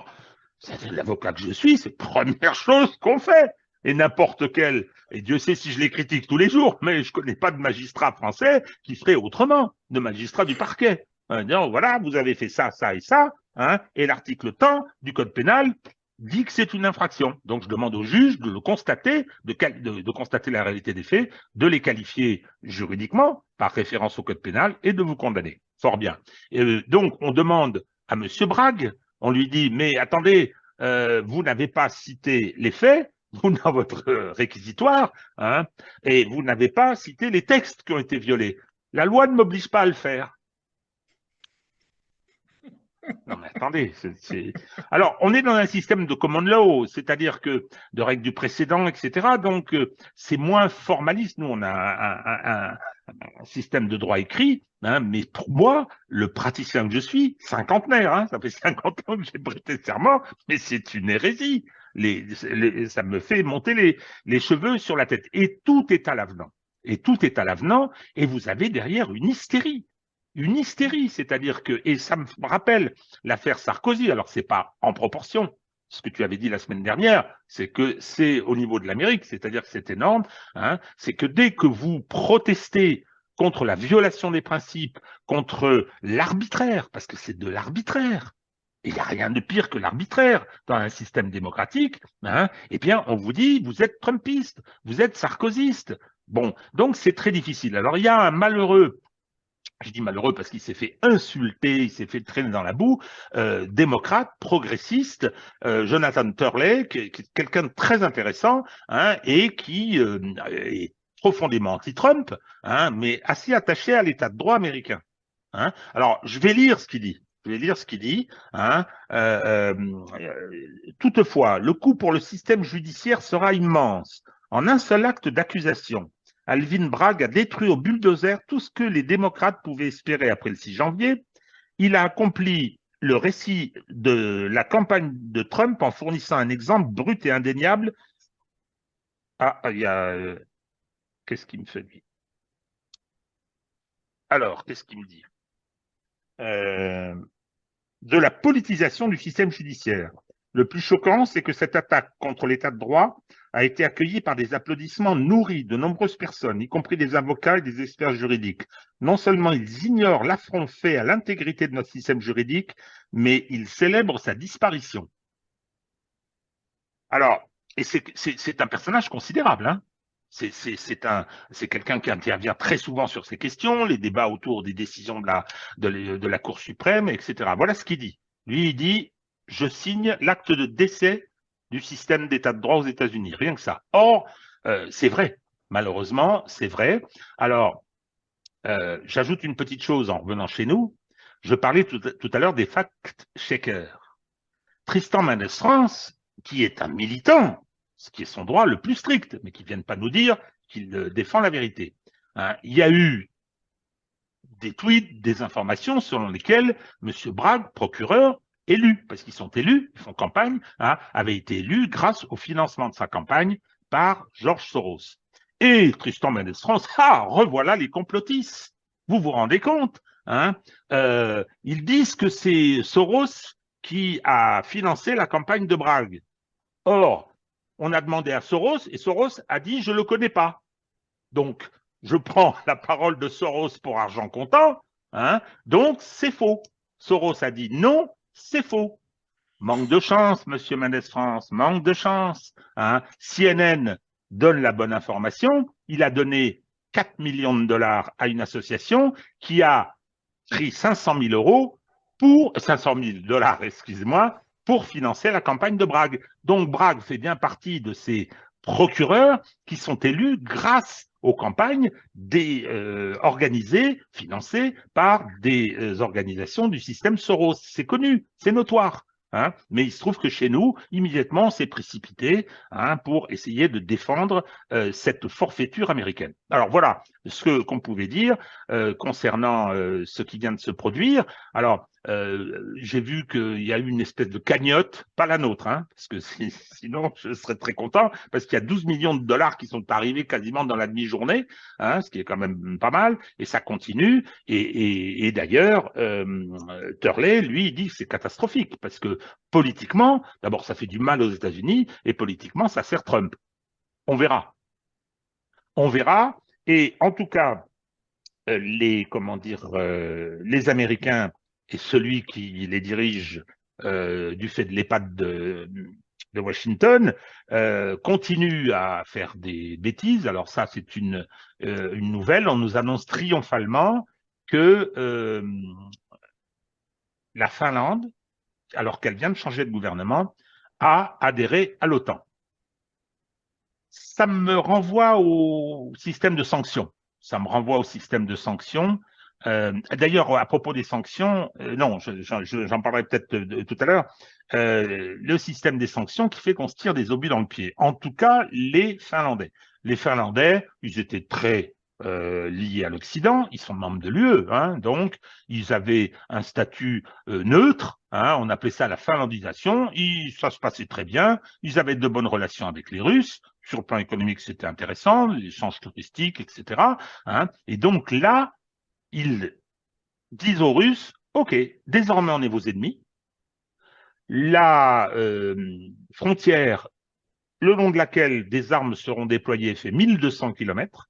c'est l'avocat que je suis, c'est la première chose qu'on fait. Et n'importe quel, et Dieu sait si je les critique tous les jours, mais je ne connais pas de magistrat français qui ferait autrement, de magistrat du parquet. Donc, voilà, vous avez fait ça, ça et ça, hein, et l'article tant du code pénal dit que c'est une infraction. Donc, je demande au juge de le constater, de constater la réalité des faits, de les qualifier juridiquement par référence au code pénal et de vous condamner. Fort bien. Et donc, on demande à M. Bragg, on lui dit, mais attendez, vous n'avez pas cité les faits, vous dans votre réquisitoire, hein, et vous n'avez pas cité les textes qui ont été violés. La loi ne m'oblige pas à le faire. Non, mais attendez. Alors, on est dans un système de common law, c'est-à-dire que de règles du précédent, etc. Donc, c'est moins formaliste. Nous, on a un système de droit écrit, hein, mais pour moi, le praticien que je suis, cinquantenaire, hein, ça fait 50 ans que j'ai prêté serment, mais c'est une hérésie. Ça me fait monter les cheveux sur la tête. Et tout est à l'avenant. Et tout est à l'avenant, et vous avez derrière une hystérie. Une hystérie, c'est-à-dire que, et ça me rappelle l'affaire Sarkozy, alors c'est pas en proportion, ce que tu avais dit la semaine dernière, c'est que c'est au niveau de l'Amérique, c'est-à-dire que c'est énorme, hein, c'est que dès que vous protestez contre la violation des principes, contre l'arbitraire, parce que c'est de l'arbitraire, il n'y a rien de pire que l'arbitraire dans un système démocratique, hein, eh bien, on vous dit, vous êtes trumpiste, vous êtes sarkozyste. Bon, donc c'est très difficile. Alors, il y a un malheureux, je dis malheureux parce qu'il s'est fait insulter, il s'est fait traîner dans la boue, démocrate, progressiste, Jonathan Turley, qui est quelqu'un de très intéressant, hein, et qui est profondément anti-Trump, hein, mais assez attaché à l'état de droit américain. Hein. Alors, je vais lire ce qu'il dit. Je vais lire ce qu'il dit. Hein. Toutefois, le coût pour le système judiciaire sera immense. En un seul acte d'accusation, Alvin Bragg a détruit au bulldozer tout ce que les démocrates pouvaient espérer après le 6 janvier. Il a accompli le récit de la campagne de Trump en fournissant un exemple brut et indéniable. Ah, il y a... qu'est-ce qu'il me fait, lui? Alors, qu'est-ce qu'il me dit? De la politisation du système judiciaire. Le plus choquant, c'est que cette attaque contre l'état de droit a été accueillie par des applaudissements nourris de nombreuses personnes, y compris des avocats et des experts juridiques. Non seulement ils ignorent l'affront fait à l'intégrité de notre système juridique, mais ils célèbrent sa disparition. Alors, et c'est un personnage considérable, hein. C'est quelqu'un qui intervient très souvent sur ces questions, les débats autour des décisions de la Cour suprême, etc. Voilà ce qu'il dit. Lui, il dit, je signe l'acte de décès du système d'état de droit aux États-Unis, rien que ça. Or, c'est vrai, malheureusement, c'est vrai. Alors, j'ajoute une petite chose en revenant chez nous. Je parlais tout à l'heure des fact-checkers. Tristan Mendes-France, qui est un militant, ce qui est son droit le plus strict, mais qui ne viennent pas nous dire qu'il défend la vérité. Hein, il y a eu des tweets, des informations selon lesquelles M. Bragg, procureur, élu, parce qu'ils sont élus, ils font campagne, hein, avait été élu grâce au financement de sa campagne par George Soros. Et Tristan Mendes-France, revoilà les complotistes. Vous vous rendez compte, hein, ils disent que c'est Soros qui a financé la campagne de Bragg. Or, on a demandé à Soros et Soros a dit « je ne le connais pas ». Donc, je prends la parole de Soros pour argent comptant, hein, donc c'est faux. Soros a dit non, c'est faux. Manque de chance, monsieur Mendes-France, manque de chance. Hein. CNN donne la bonne information, il a donné 4 millions de dollars à une association qui a pris 500 000 euros pour 500 000 dollars, excusez-moi, pour financer la campagne de Bragg. Donc Bragg fait bien partie de ces procureurs qui sont élus grâce aux campagnes organisées, financées par des organisations du système Soros. C'est connu, c'est notoire. Hein, mais il se trouve que chez nous, immédiatement, on s'est précipité, hein, pour essayer de défendre cette forfaiture américaine. Alors voilà, ce qu'on pouvait dire concernant ce qui vient de se produire. Alors, j'ai vu qu'il y a eu une espèce de cagnotte, pas la nôtre, hein, parce que sinon je serais très content, parce qu'il y a 12 millions de dollars qui sont arrivés quasiment dans la demi-journée, hein, ce qui est quand même pas mal, et ça continue. Et d'ailleurs, Turley, lui, il dit que c'est catastrophique, parce que politiquement, d'abord, ça fait du mal aux États-Unis, et politiquement, ça sert Trump. On verra. On verra. Et en tout cas, les Américains et celui qui les dirige du fait de l'EHPAD de Washington continuent à faire des bêtises. Alors ça, c'est une nouvelle. On nous annonce triomphalement que la Finlande, alors qu'elle vient de changer de gouvernement, a adhéré à l'OTAN. Ça me renvoie au système de sanctions. Ça me renvoie au système de sanctions. D'ailleurs, à propos des sanctions, non, j'en parlerai peut-être tout à l'heure, le système des sanctions qui fait qu'on se tire des obus dans le pied. En tout cas, les Finlandais. Les Finlandais, ils étaient très liés à l'Occident, ils sont membres de l'UE, hein, donc ils avaient un statut neutre, hein, on appelait ça la finlandisation, ça se passait très bien, ils avaient de bonnes relations avec les Russes, sur le plan économique c'était intéressant, l'échange touristique, etc. Hein, et donc là, ils disent aux Russes, OK, désormais on est vos ennemis, la frontière le long de laquelle des armes seront déployées fait 1200 km,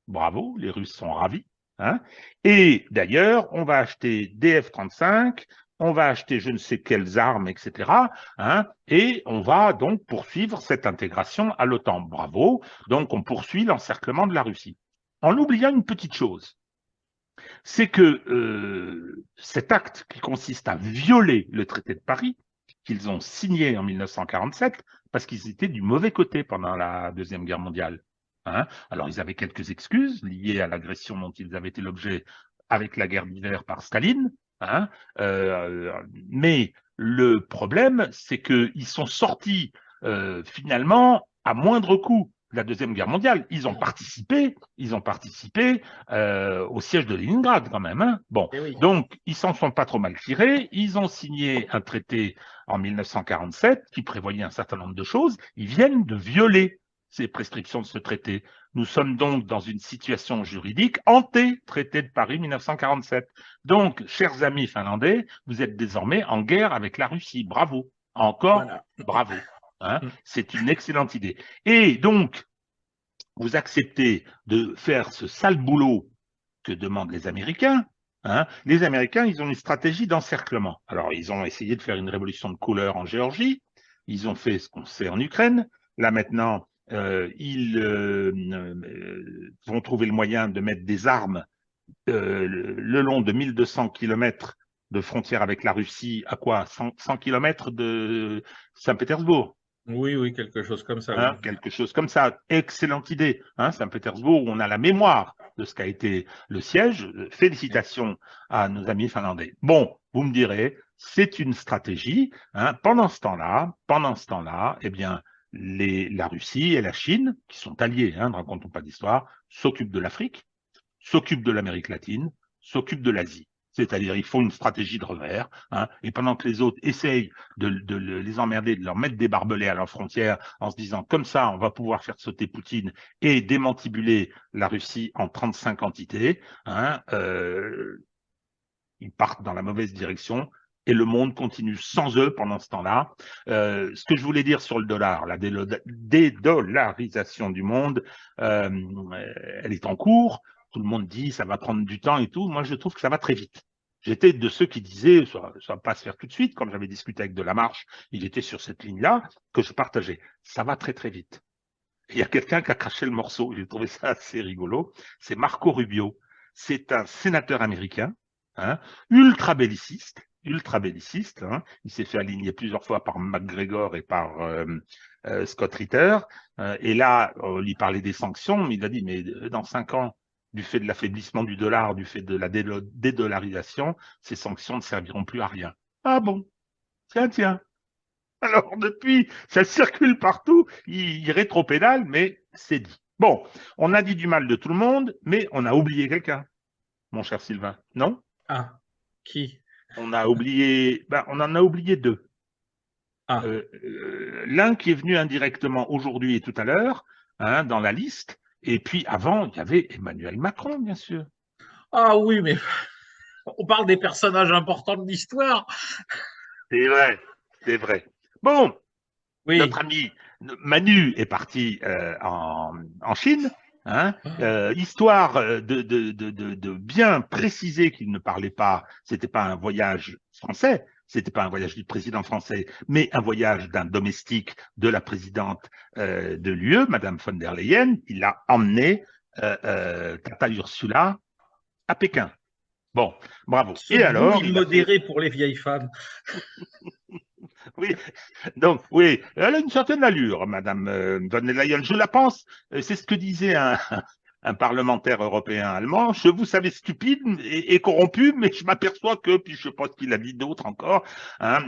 bravo, les Russes sont ravis. Hein. Et d'ailleurs, on va acheter des F-35, on va acheter je ne sais quelles armes, etc. Hein, et on va donc poursuivre cette intégration à l'OTAN. Bravo. Donc, on poursuit l'encerclement de la Russie. En oubliant une petite chose, c'est que cet acte qui consiste à violer le traité de Paris, qu'ils ont signé en 1947, parce qu'ils étaient du mauvais côté pendant la Deuxième Guerre mondiale. Hein. Alors, ils avaient quelques excuses liées à l'agression dont ils avaient été l'objet avec la guerre d'hiver par Staline, hein, mais le problème, c'est qu'ils sont sortis finalement à moindre coût de la Deuxième Guerre mondiale. Ils ont participé au siège de Leningrad quand même. Hein. Bon, oui. Donc ils s'en sont pas trop mal tirés. Ils ont signé un traité en 1947 qui prévoyait un certain nombre de choses. Ils viennent de violer ces prescriptions de ce traité. Nous sommes donc dans une situation juridique anté-traité de Paris 1947. Donc, chers amis finlandais, vous êtes désormais en guerre avec la Russie. Bravo. Encore, voilà. Bravo. Hein, c'est une excellente idée. Et donc, vous acceptez de faire ce sale boulot que demandent les Américains. Hein. Les Américains, ils ont une stratégie d'encerclement. Alors, ils ont essayé de faire une révolution de couleur en Géorgie. Ils ont fait ce qu'on sait en Ukraine. Là, maintenant, ils vont trouver le moyen de mettre des armes le long de 1200 km de frontière avec la Russie, à quoi 100 km de Saint-Pétersbourg. Oui, oui, quelque chose comme ça. Hein, oui. Quelque chose comme ça. Excellente idée. Hein, Saint-Pétersbourg, où on a la mémoire de ce qu'a été le siège. Félicitations à nos amis finlandais. Bon, vous me direz, c'est une stratégie. Hein. Pendant ce temps-là, eh bien, la Russie et la Chine, qui sont alliés, hein, ne racontons pas d'histoire, s'occupent de l'Afrique, s'occupent de l'Amérique latine, s'occupent de l'Asie. C'est-à-dire, il faut une stratégie de revers. Hein, et pendant que les autres essayent de les emmerder, de leur mettre des barbelés à leurs frontières en se disant, comme ça, on va pouvoir faire sauter Poutine et démantibuler la Russie en 35 entités, hein, ils partent dans la mauvaise direction. Et le monde continue sans eux pendant ce temps-là. Ce que je voulais dire sur le dollar, la dédollarisation du monde, elle est en cours. Tout le monde dit ça va prendre du temps et tout. Moi, je trouve que ça va très vite. J'étais de ceux qui disaient ça va pas se faire tout de suite. Quand j'avais discuté avec Delamarche, il était sur cette ligne-là que je partageais. Ça va très très vite. Il y a quelqu'un qui a craché le morceau. J'ai trouvé ça assez rigolo. C'est Marco Rubio. C'est un sénateur américain, hein, ultra belliciste. Hein. Il s'est fait aligner plusieurs fois par McGregor et par Scott Ritter. Et là, on lui parlait des sanctions, mais il a dit, mais dans 5 ans, du fait de l'affaiblissement du dollar, du fait de la dédollarisation, ces sanctions ne serviront plus à rien. Ah bon? Tiens. Alors depuis, ça circule partout, il rétropédale, mais c'est dit. Bon, on a dit du mal de tout le monde, mais on a oublié quelqu'un, mon cher Sylvain, non? Ah, qui? On a oublié, on en a oublié deux. Ah. L'un qui est venu indirectement aujourd'hui et tout à l'heure, hein, dans la liste, et puis avant, il y avait Emmanuel Macron, bien sûr. Ah oui, mais on parle des personnages importants de l'histoire. C'est vrai, c'est vrai. Bon, notre Oui. ami Manu est parti en Chine, hein, histoire de bien préciser qu'il ne parlait pas, c'était pas un voyage français, c'était pas un voyage du président français, mais un voyage d'un domestique de la présidente de l'UE, Madame von der Leyen. Il a emmené Tata Ursula à Pékin. Bon, bravo. Ce Et alors, bruit il a fait. modéré pour les vieilles femmes. Oui, donc oui, elle a une certaine allure, Madame von der Leyen. Je la pense, c'est ce que disait un parlementaire européen allemand. Je vous savez stupide et corrompu, mais je m'aperçois que, puis je sais pas ce qu'il a dit d'autre encore. Hein,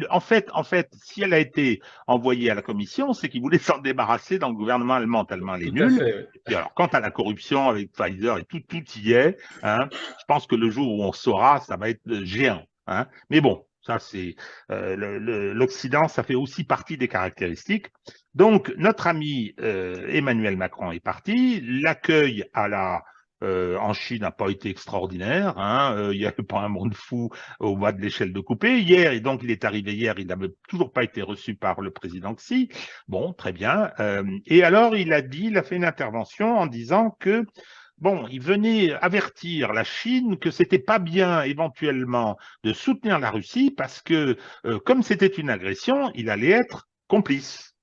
en fait, si elle a été envoyée à la Commission, c'est qu'il voulait s'en débarrasser dans le gouvernement allemand tellement elle est Tout à nulle. fait. Et puis alors, quant à la corruption avec Pfizer et tout, tout y est. Hein, je pense que le jour où on saura, ça va être géant. Hein. Mais bon, ça c'est l'Occident, ça fait aussi partie des caractéristiques. Donc, notre ami Emmanuel Macron est parti. L'accueil en Chine n'a pas été extraordinaire. Hein. Il n'y avait pas un monde fou au bas de l'échelle de coupé. Hier, et donc il est arrivé hier, il n'avait toujours pas été reçu par le président Xi. Bon, très bien. Et alors, il a fait une intervention en disant que bon, il venait avertir la Chine que c'était pas bien éventuellement de soutenir la Russie parce que comme c'était une agression, il allait être complice.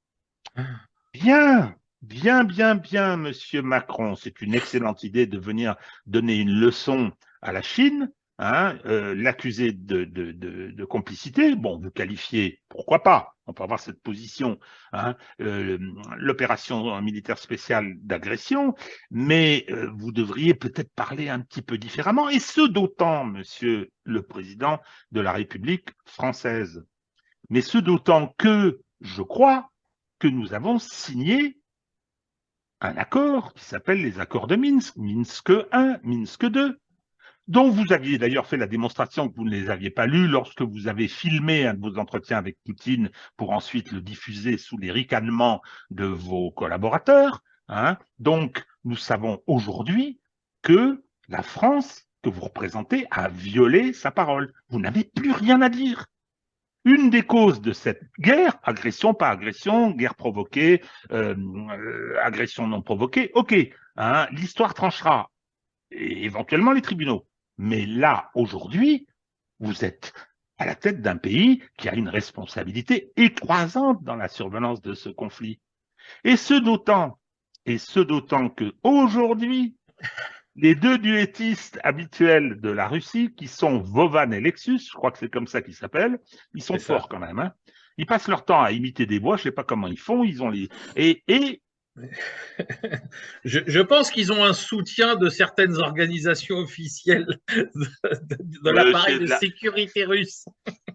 Bien, bien, Monsieur Macron. C'est une excellente idée de venir donner une leçon à la Chine, hein, l'accuser de complicité. Bon, vous qualifiez, pourquoi pas, on peut avoir cette position, hein, l'opération militaire spéciale d'agression, mais vous devriez peut-être parler un petit peu différemment, et ce d'autant, Monsieur le Président de la République française. Mais ce d'autant que, je crois, que nous avons signé un accord qui s'appelle les accords de Minsk, Minsk 1, Minsk 2, dont vous aviez d'ailleurs fait la démonstration que vous ne les aviez pas lus lorsque vous avez filmé un de vos entretiens avec Poutine pour ensuite le diffuser sous les ricanements de vos collaborateurs. Hein. Donc, nous savons aujourd'hui que la France que vous représentez a violé sa parole. Vous n'avez plus rien à dire. Une des causes de cette guerre, agression, pas agression, guerre provoquée, agression non provoquée, ok, hein, l'histoire tranchera, et éventuellement les tribunaux. Mais là, aujourd'hui, vous êtes à la tête d'un pays qui a une responsabilité écrasante dans la survenance de ce conflit. Et ce d'autant que aujourd'hui, les deux duettistes habituels de la Russie, qui sont Vovan et Lexus, je crois que c'est comme ça qu'ils s'appellent, ils sont C'est forts ça. quand même. Hein. Ils passent leur temps à imiter des voix, je ne sais pas comment ils font, ils ont les... Et Je pense qu'ils ont un soutien de certaines organisations officielles de l'appareil monsieur de de la... sécurité russe.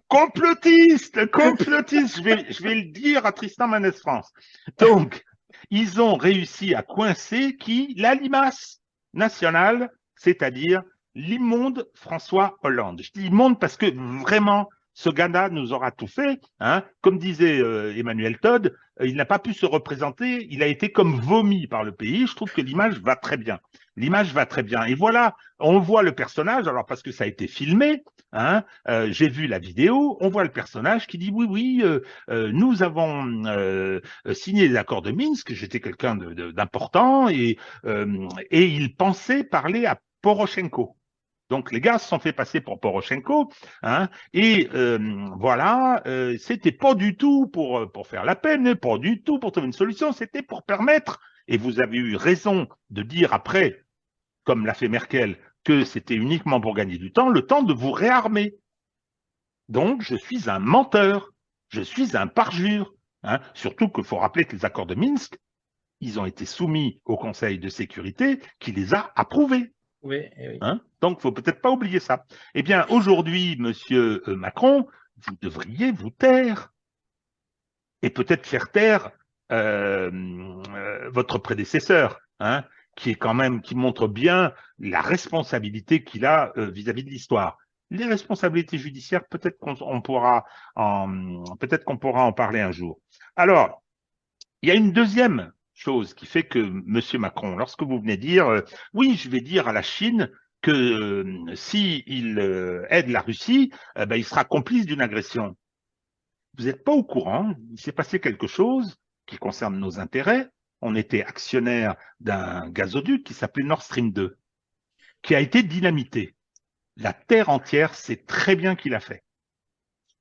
Complotiste, complotiste, je vais le dire à Tristan Manès France. Donc, ils ont réussi à coincer qui? La limace nationale, c'est-à-dire l'immonde François Hollande. Je dis immonde parce que vraiment, ce gars-là nous aura tout fait. Hein. Comme disait Emmanuel Todd, il n'a pas pu se représenter, il a été comme vomi par le pays. Je trouve que l'image va très bien. L'image va très bien. Et voilà, on voit le personnage, alors parce que ça a été filmé, hein, j'ai vu la vidéo, on voit le personnage qui dit oui, oui, nous avons signé les accords de Minsk, j'étais quelqu'un d'important et il pensait parler à Poroshenko. Donc les gars se sont fait passer pour Poroshenko, hein, et voilà, c'était pas du tout pour faire la peine, pas du tout pour trouver une solution, c'était pour permettre, et vous avez eu raison de dire après, comme l'a fait Merkel, que c'était uniquement pour gagner du temps, le temps de vous réarmer. Donc, je suis un menteur, je suis un parjure. Hein. Surtout qu'il faut rappeler que les accords de Minsk, ils ont été soumis au Conseil de sécurité qui les a approuvés. Oui, oui. Hein. Donc, il ne faut peut-être pas oublier ça. Eh bien, aujourd'hui, monsieur Macron, vous devriez vous taire et peut-être faire taire votre prédécesseur, hein, qui est quand même, qui montre bien la responsabilité qu'il a vis-à-vis de l'histoire. Les responsabilités judiciaires, peut-être qu'on pourra en parler un jour. Alors, il y a une deuxième chose qui fait que M. Macron, lorsque vous venez dire oui, je vais dire à la Chine que s'il aide la Russie, ben, il sera complice d'une agression. Vous n'êtes pas au courant, il s'est passé quelque chose qui concerne nos intérêts. On était actionnaire d'un gazoduc qui s'appelait Nord Stream 2, qui a été dynamité. La terre entière sait très bien qui l'a fait.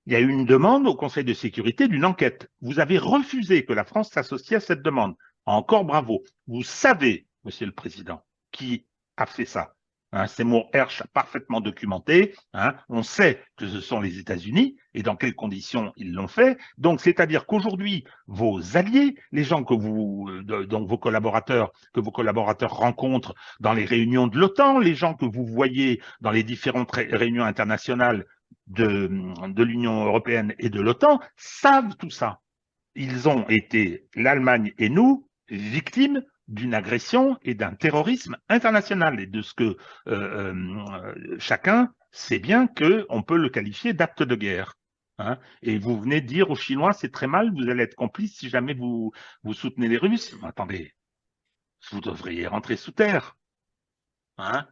Il y a eu une demande au Conseil de sécurité d'une enquête. Vous avez refusé que la France s'associe à cette demande. Encore bravo. Vous savez, Monsieur le Président, qui a fait ça. Hein, Seymour Hersh a parfaitement documenté. Hein, on sait que ce sont les États-Unis et dans quelles conditions ils l'ont fait. Donc, c'est-à-dire qu'aujourd'hui, vos alliés, les gens que donc vos collaborateurs rencontrent dans les réunions de l'OTAN, les gens que vous voyez dans les différentes réunions internationales de l'Union européenne et de l'OTAN savent tout ça. Ils ont été, l'Allemagne et nous, victimes d'une agression et d'un terrorisme international et de ce que chacun sait bien qu'on peut le qualifier d'acte de guerre. Hein. Et vous venez dire aux Chinois, c'est très mal, vous allez être complice si jamais vous soutenez les Russes. Attendez, vous devriez rentrer sous terre. Hein.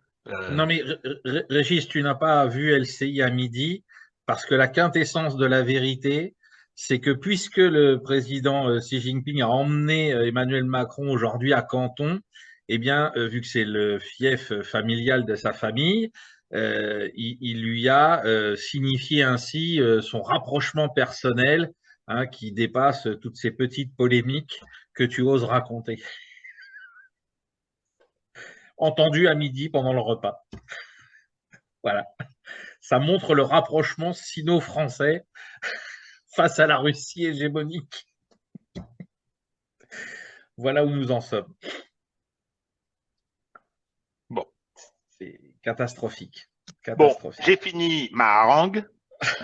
Non, mais Régis, tu n'as pas vu LCI à midi, parce que la quintessence de la vérité, c'est que puisque le président Xi Jinping a emmené Emmanuel Macron aujourd'hui à Canton, eh bien, vu que c'est le fief familial de sa famille, il lui a signifié ainsi son rapprochement personnel, hein, qui dépasse toutes ces petites polémiques que tu oses raconter. Entendu à midi pendant le repas. Voilà. Ça montre le rapprochement sino-français face à la Russie hégémonique. Voilà où nous en sommes. Bon. C'est catastrophique. Bon, j'ai fini ma harangue.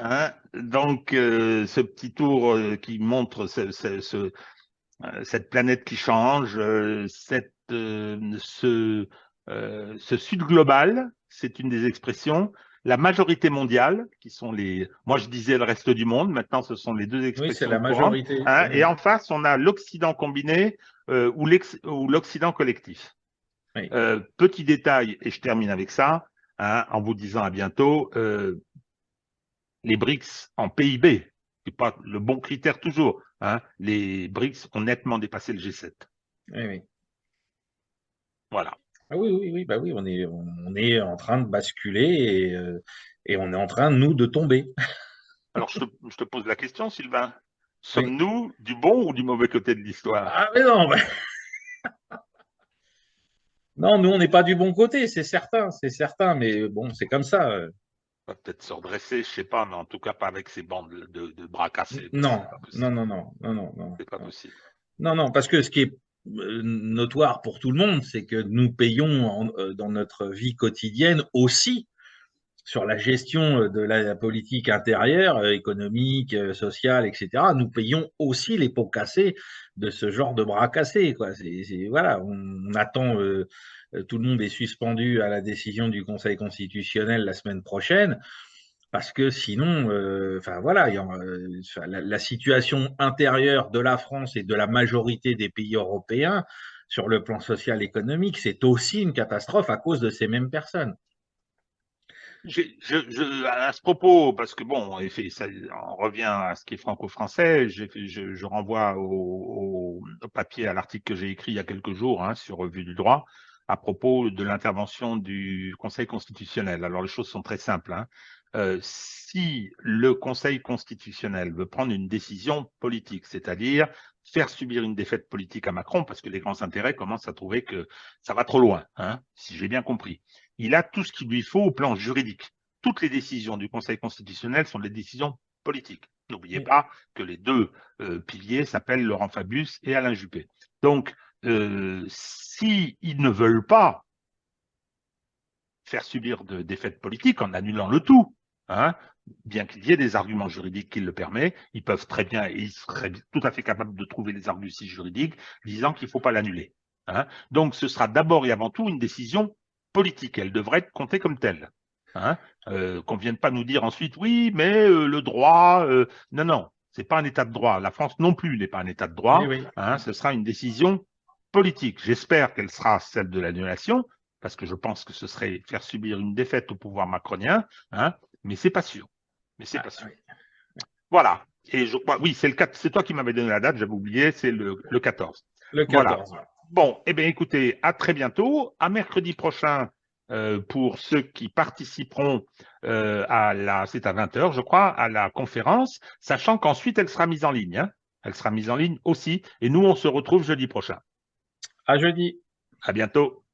Hein, donc, ce petit tour qui montre cette planète qui change, ce sud global, c'est une des expressions. La majorité mondiale, qui sont moi je disais le reste du monde, maintenant ce sont les deux expressions. Oui, c'est la courantes, majorité. hein, et en face, on a l'Occident combiné ou l'Occident collectif. Oui. Petit détail, et je termine avec ça, hein, en vous disant à bientôt, les BRICS en PIB, c'est pas le bon critère toujours. Hein, les BRICS ont nettement dépassé le G7. Oui, oui. Voilà. Ah oui, oui, oui, bah oui, on est en train de basculer et on est en train, nous, de tomber. Alors, je te pose la question, Sylvain. Oui. Sommes-nous du bon ou du mauvais côté de l'histoire? Ah, mais non, non, nous, on n'est pas du bon côté, c'est certain, mais bon, c'est comme ça. On va peut-être se redresser, je sais pas, mais en tout cas pas avec ces bandes de bras cassés. Non, C'est pas non, possible. non, non, non, non, non, C'est pas non. possible. Non, non, parce que ce qui est notoire pour tout le monde, c'est que nous payons dans notre vie quotidienne aussi sur la gestion de la politique intérieure, économique, sociale, etc. Nous payons aussi les pots cassés de ce genre de bras cassés, quoi. Voilà, on attend, tout le monde est suspendu à la décision du Conseil constitutionnel la semaine prochaine. Parce que sinon, enfin voilà, la situation intérieure de la France et de la majorité des pays européens sur le plan social économique, c'est aussi une catastrophe à cause de ces mêmes personnes. À ce propos, parce que bon, en effet, on revient à ce qui est franco-français, je renvoie au papier, à l'article que j'ai écrit il y a quelques jours hein, sur Revue du droit, à propos de l'intervention du Conseil constitutionnel. Alors les choses sont très simples. Hein. Si le Conseil constitutionnel veut prendre une décision politique, c'est-à-dire faire subir une défaite politique à Macron, parce que les grands intérêts commencent à trouver que ça va trop loin, hein, si j'ai bien compris. Il a tout ce qu'il lui faut au plan juridique. Toutes les décisions du Conseil constitutionnel sont des décisions politiques. N'oubliez pas que les deux piliers s'appellent Laurent Fabius et Alain Juppé. Donc, s'ils ne veulent pas faire subir de défaites politiques en annulant le tout, hein, bien qu'il y ait des arguments juridiques qui le permettent, ils peuvent très bien, et ils seraient tout à fait capables de trouver des arguties juridiques disant qu'il ne faut pas l'annuler. Hein. Donc, ce sera d'abord et avant tout une décision politique. Elle devrait être comptée comme telle. Hein. Qu'on ne vienne pas nous dire ensuite, oui, mais le droit, non, non, c'est pas un état de droit. La France non plus n'est pas un état de droit. Oui, oui. Hein. Ce sera une décision politique. J'espère qu'elle sera celle de l'annulation, parce que je pense que ce serait faire subir une défaite au pouvoir macronien, hein, mais c'est pas sûr. Mais c'est pas sûr. Oui. Voilà. Et je crois, oui, c'est toi qui m'avais donné la date, j'avais oublié, c'est le 14. Le Voilà. 14. Bon, eh bien, écoutez, à très bientôt. À mercredi prochain pour ceux qui participeront c'est à 20 h, je crois, à la conférence, sachant qu'ensuite, elle sera mise en ligne. Hein. Elle sera mise en ligne aussi. Et nous, on se retrouve jeudi prochain. À jeudi. À bientôt.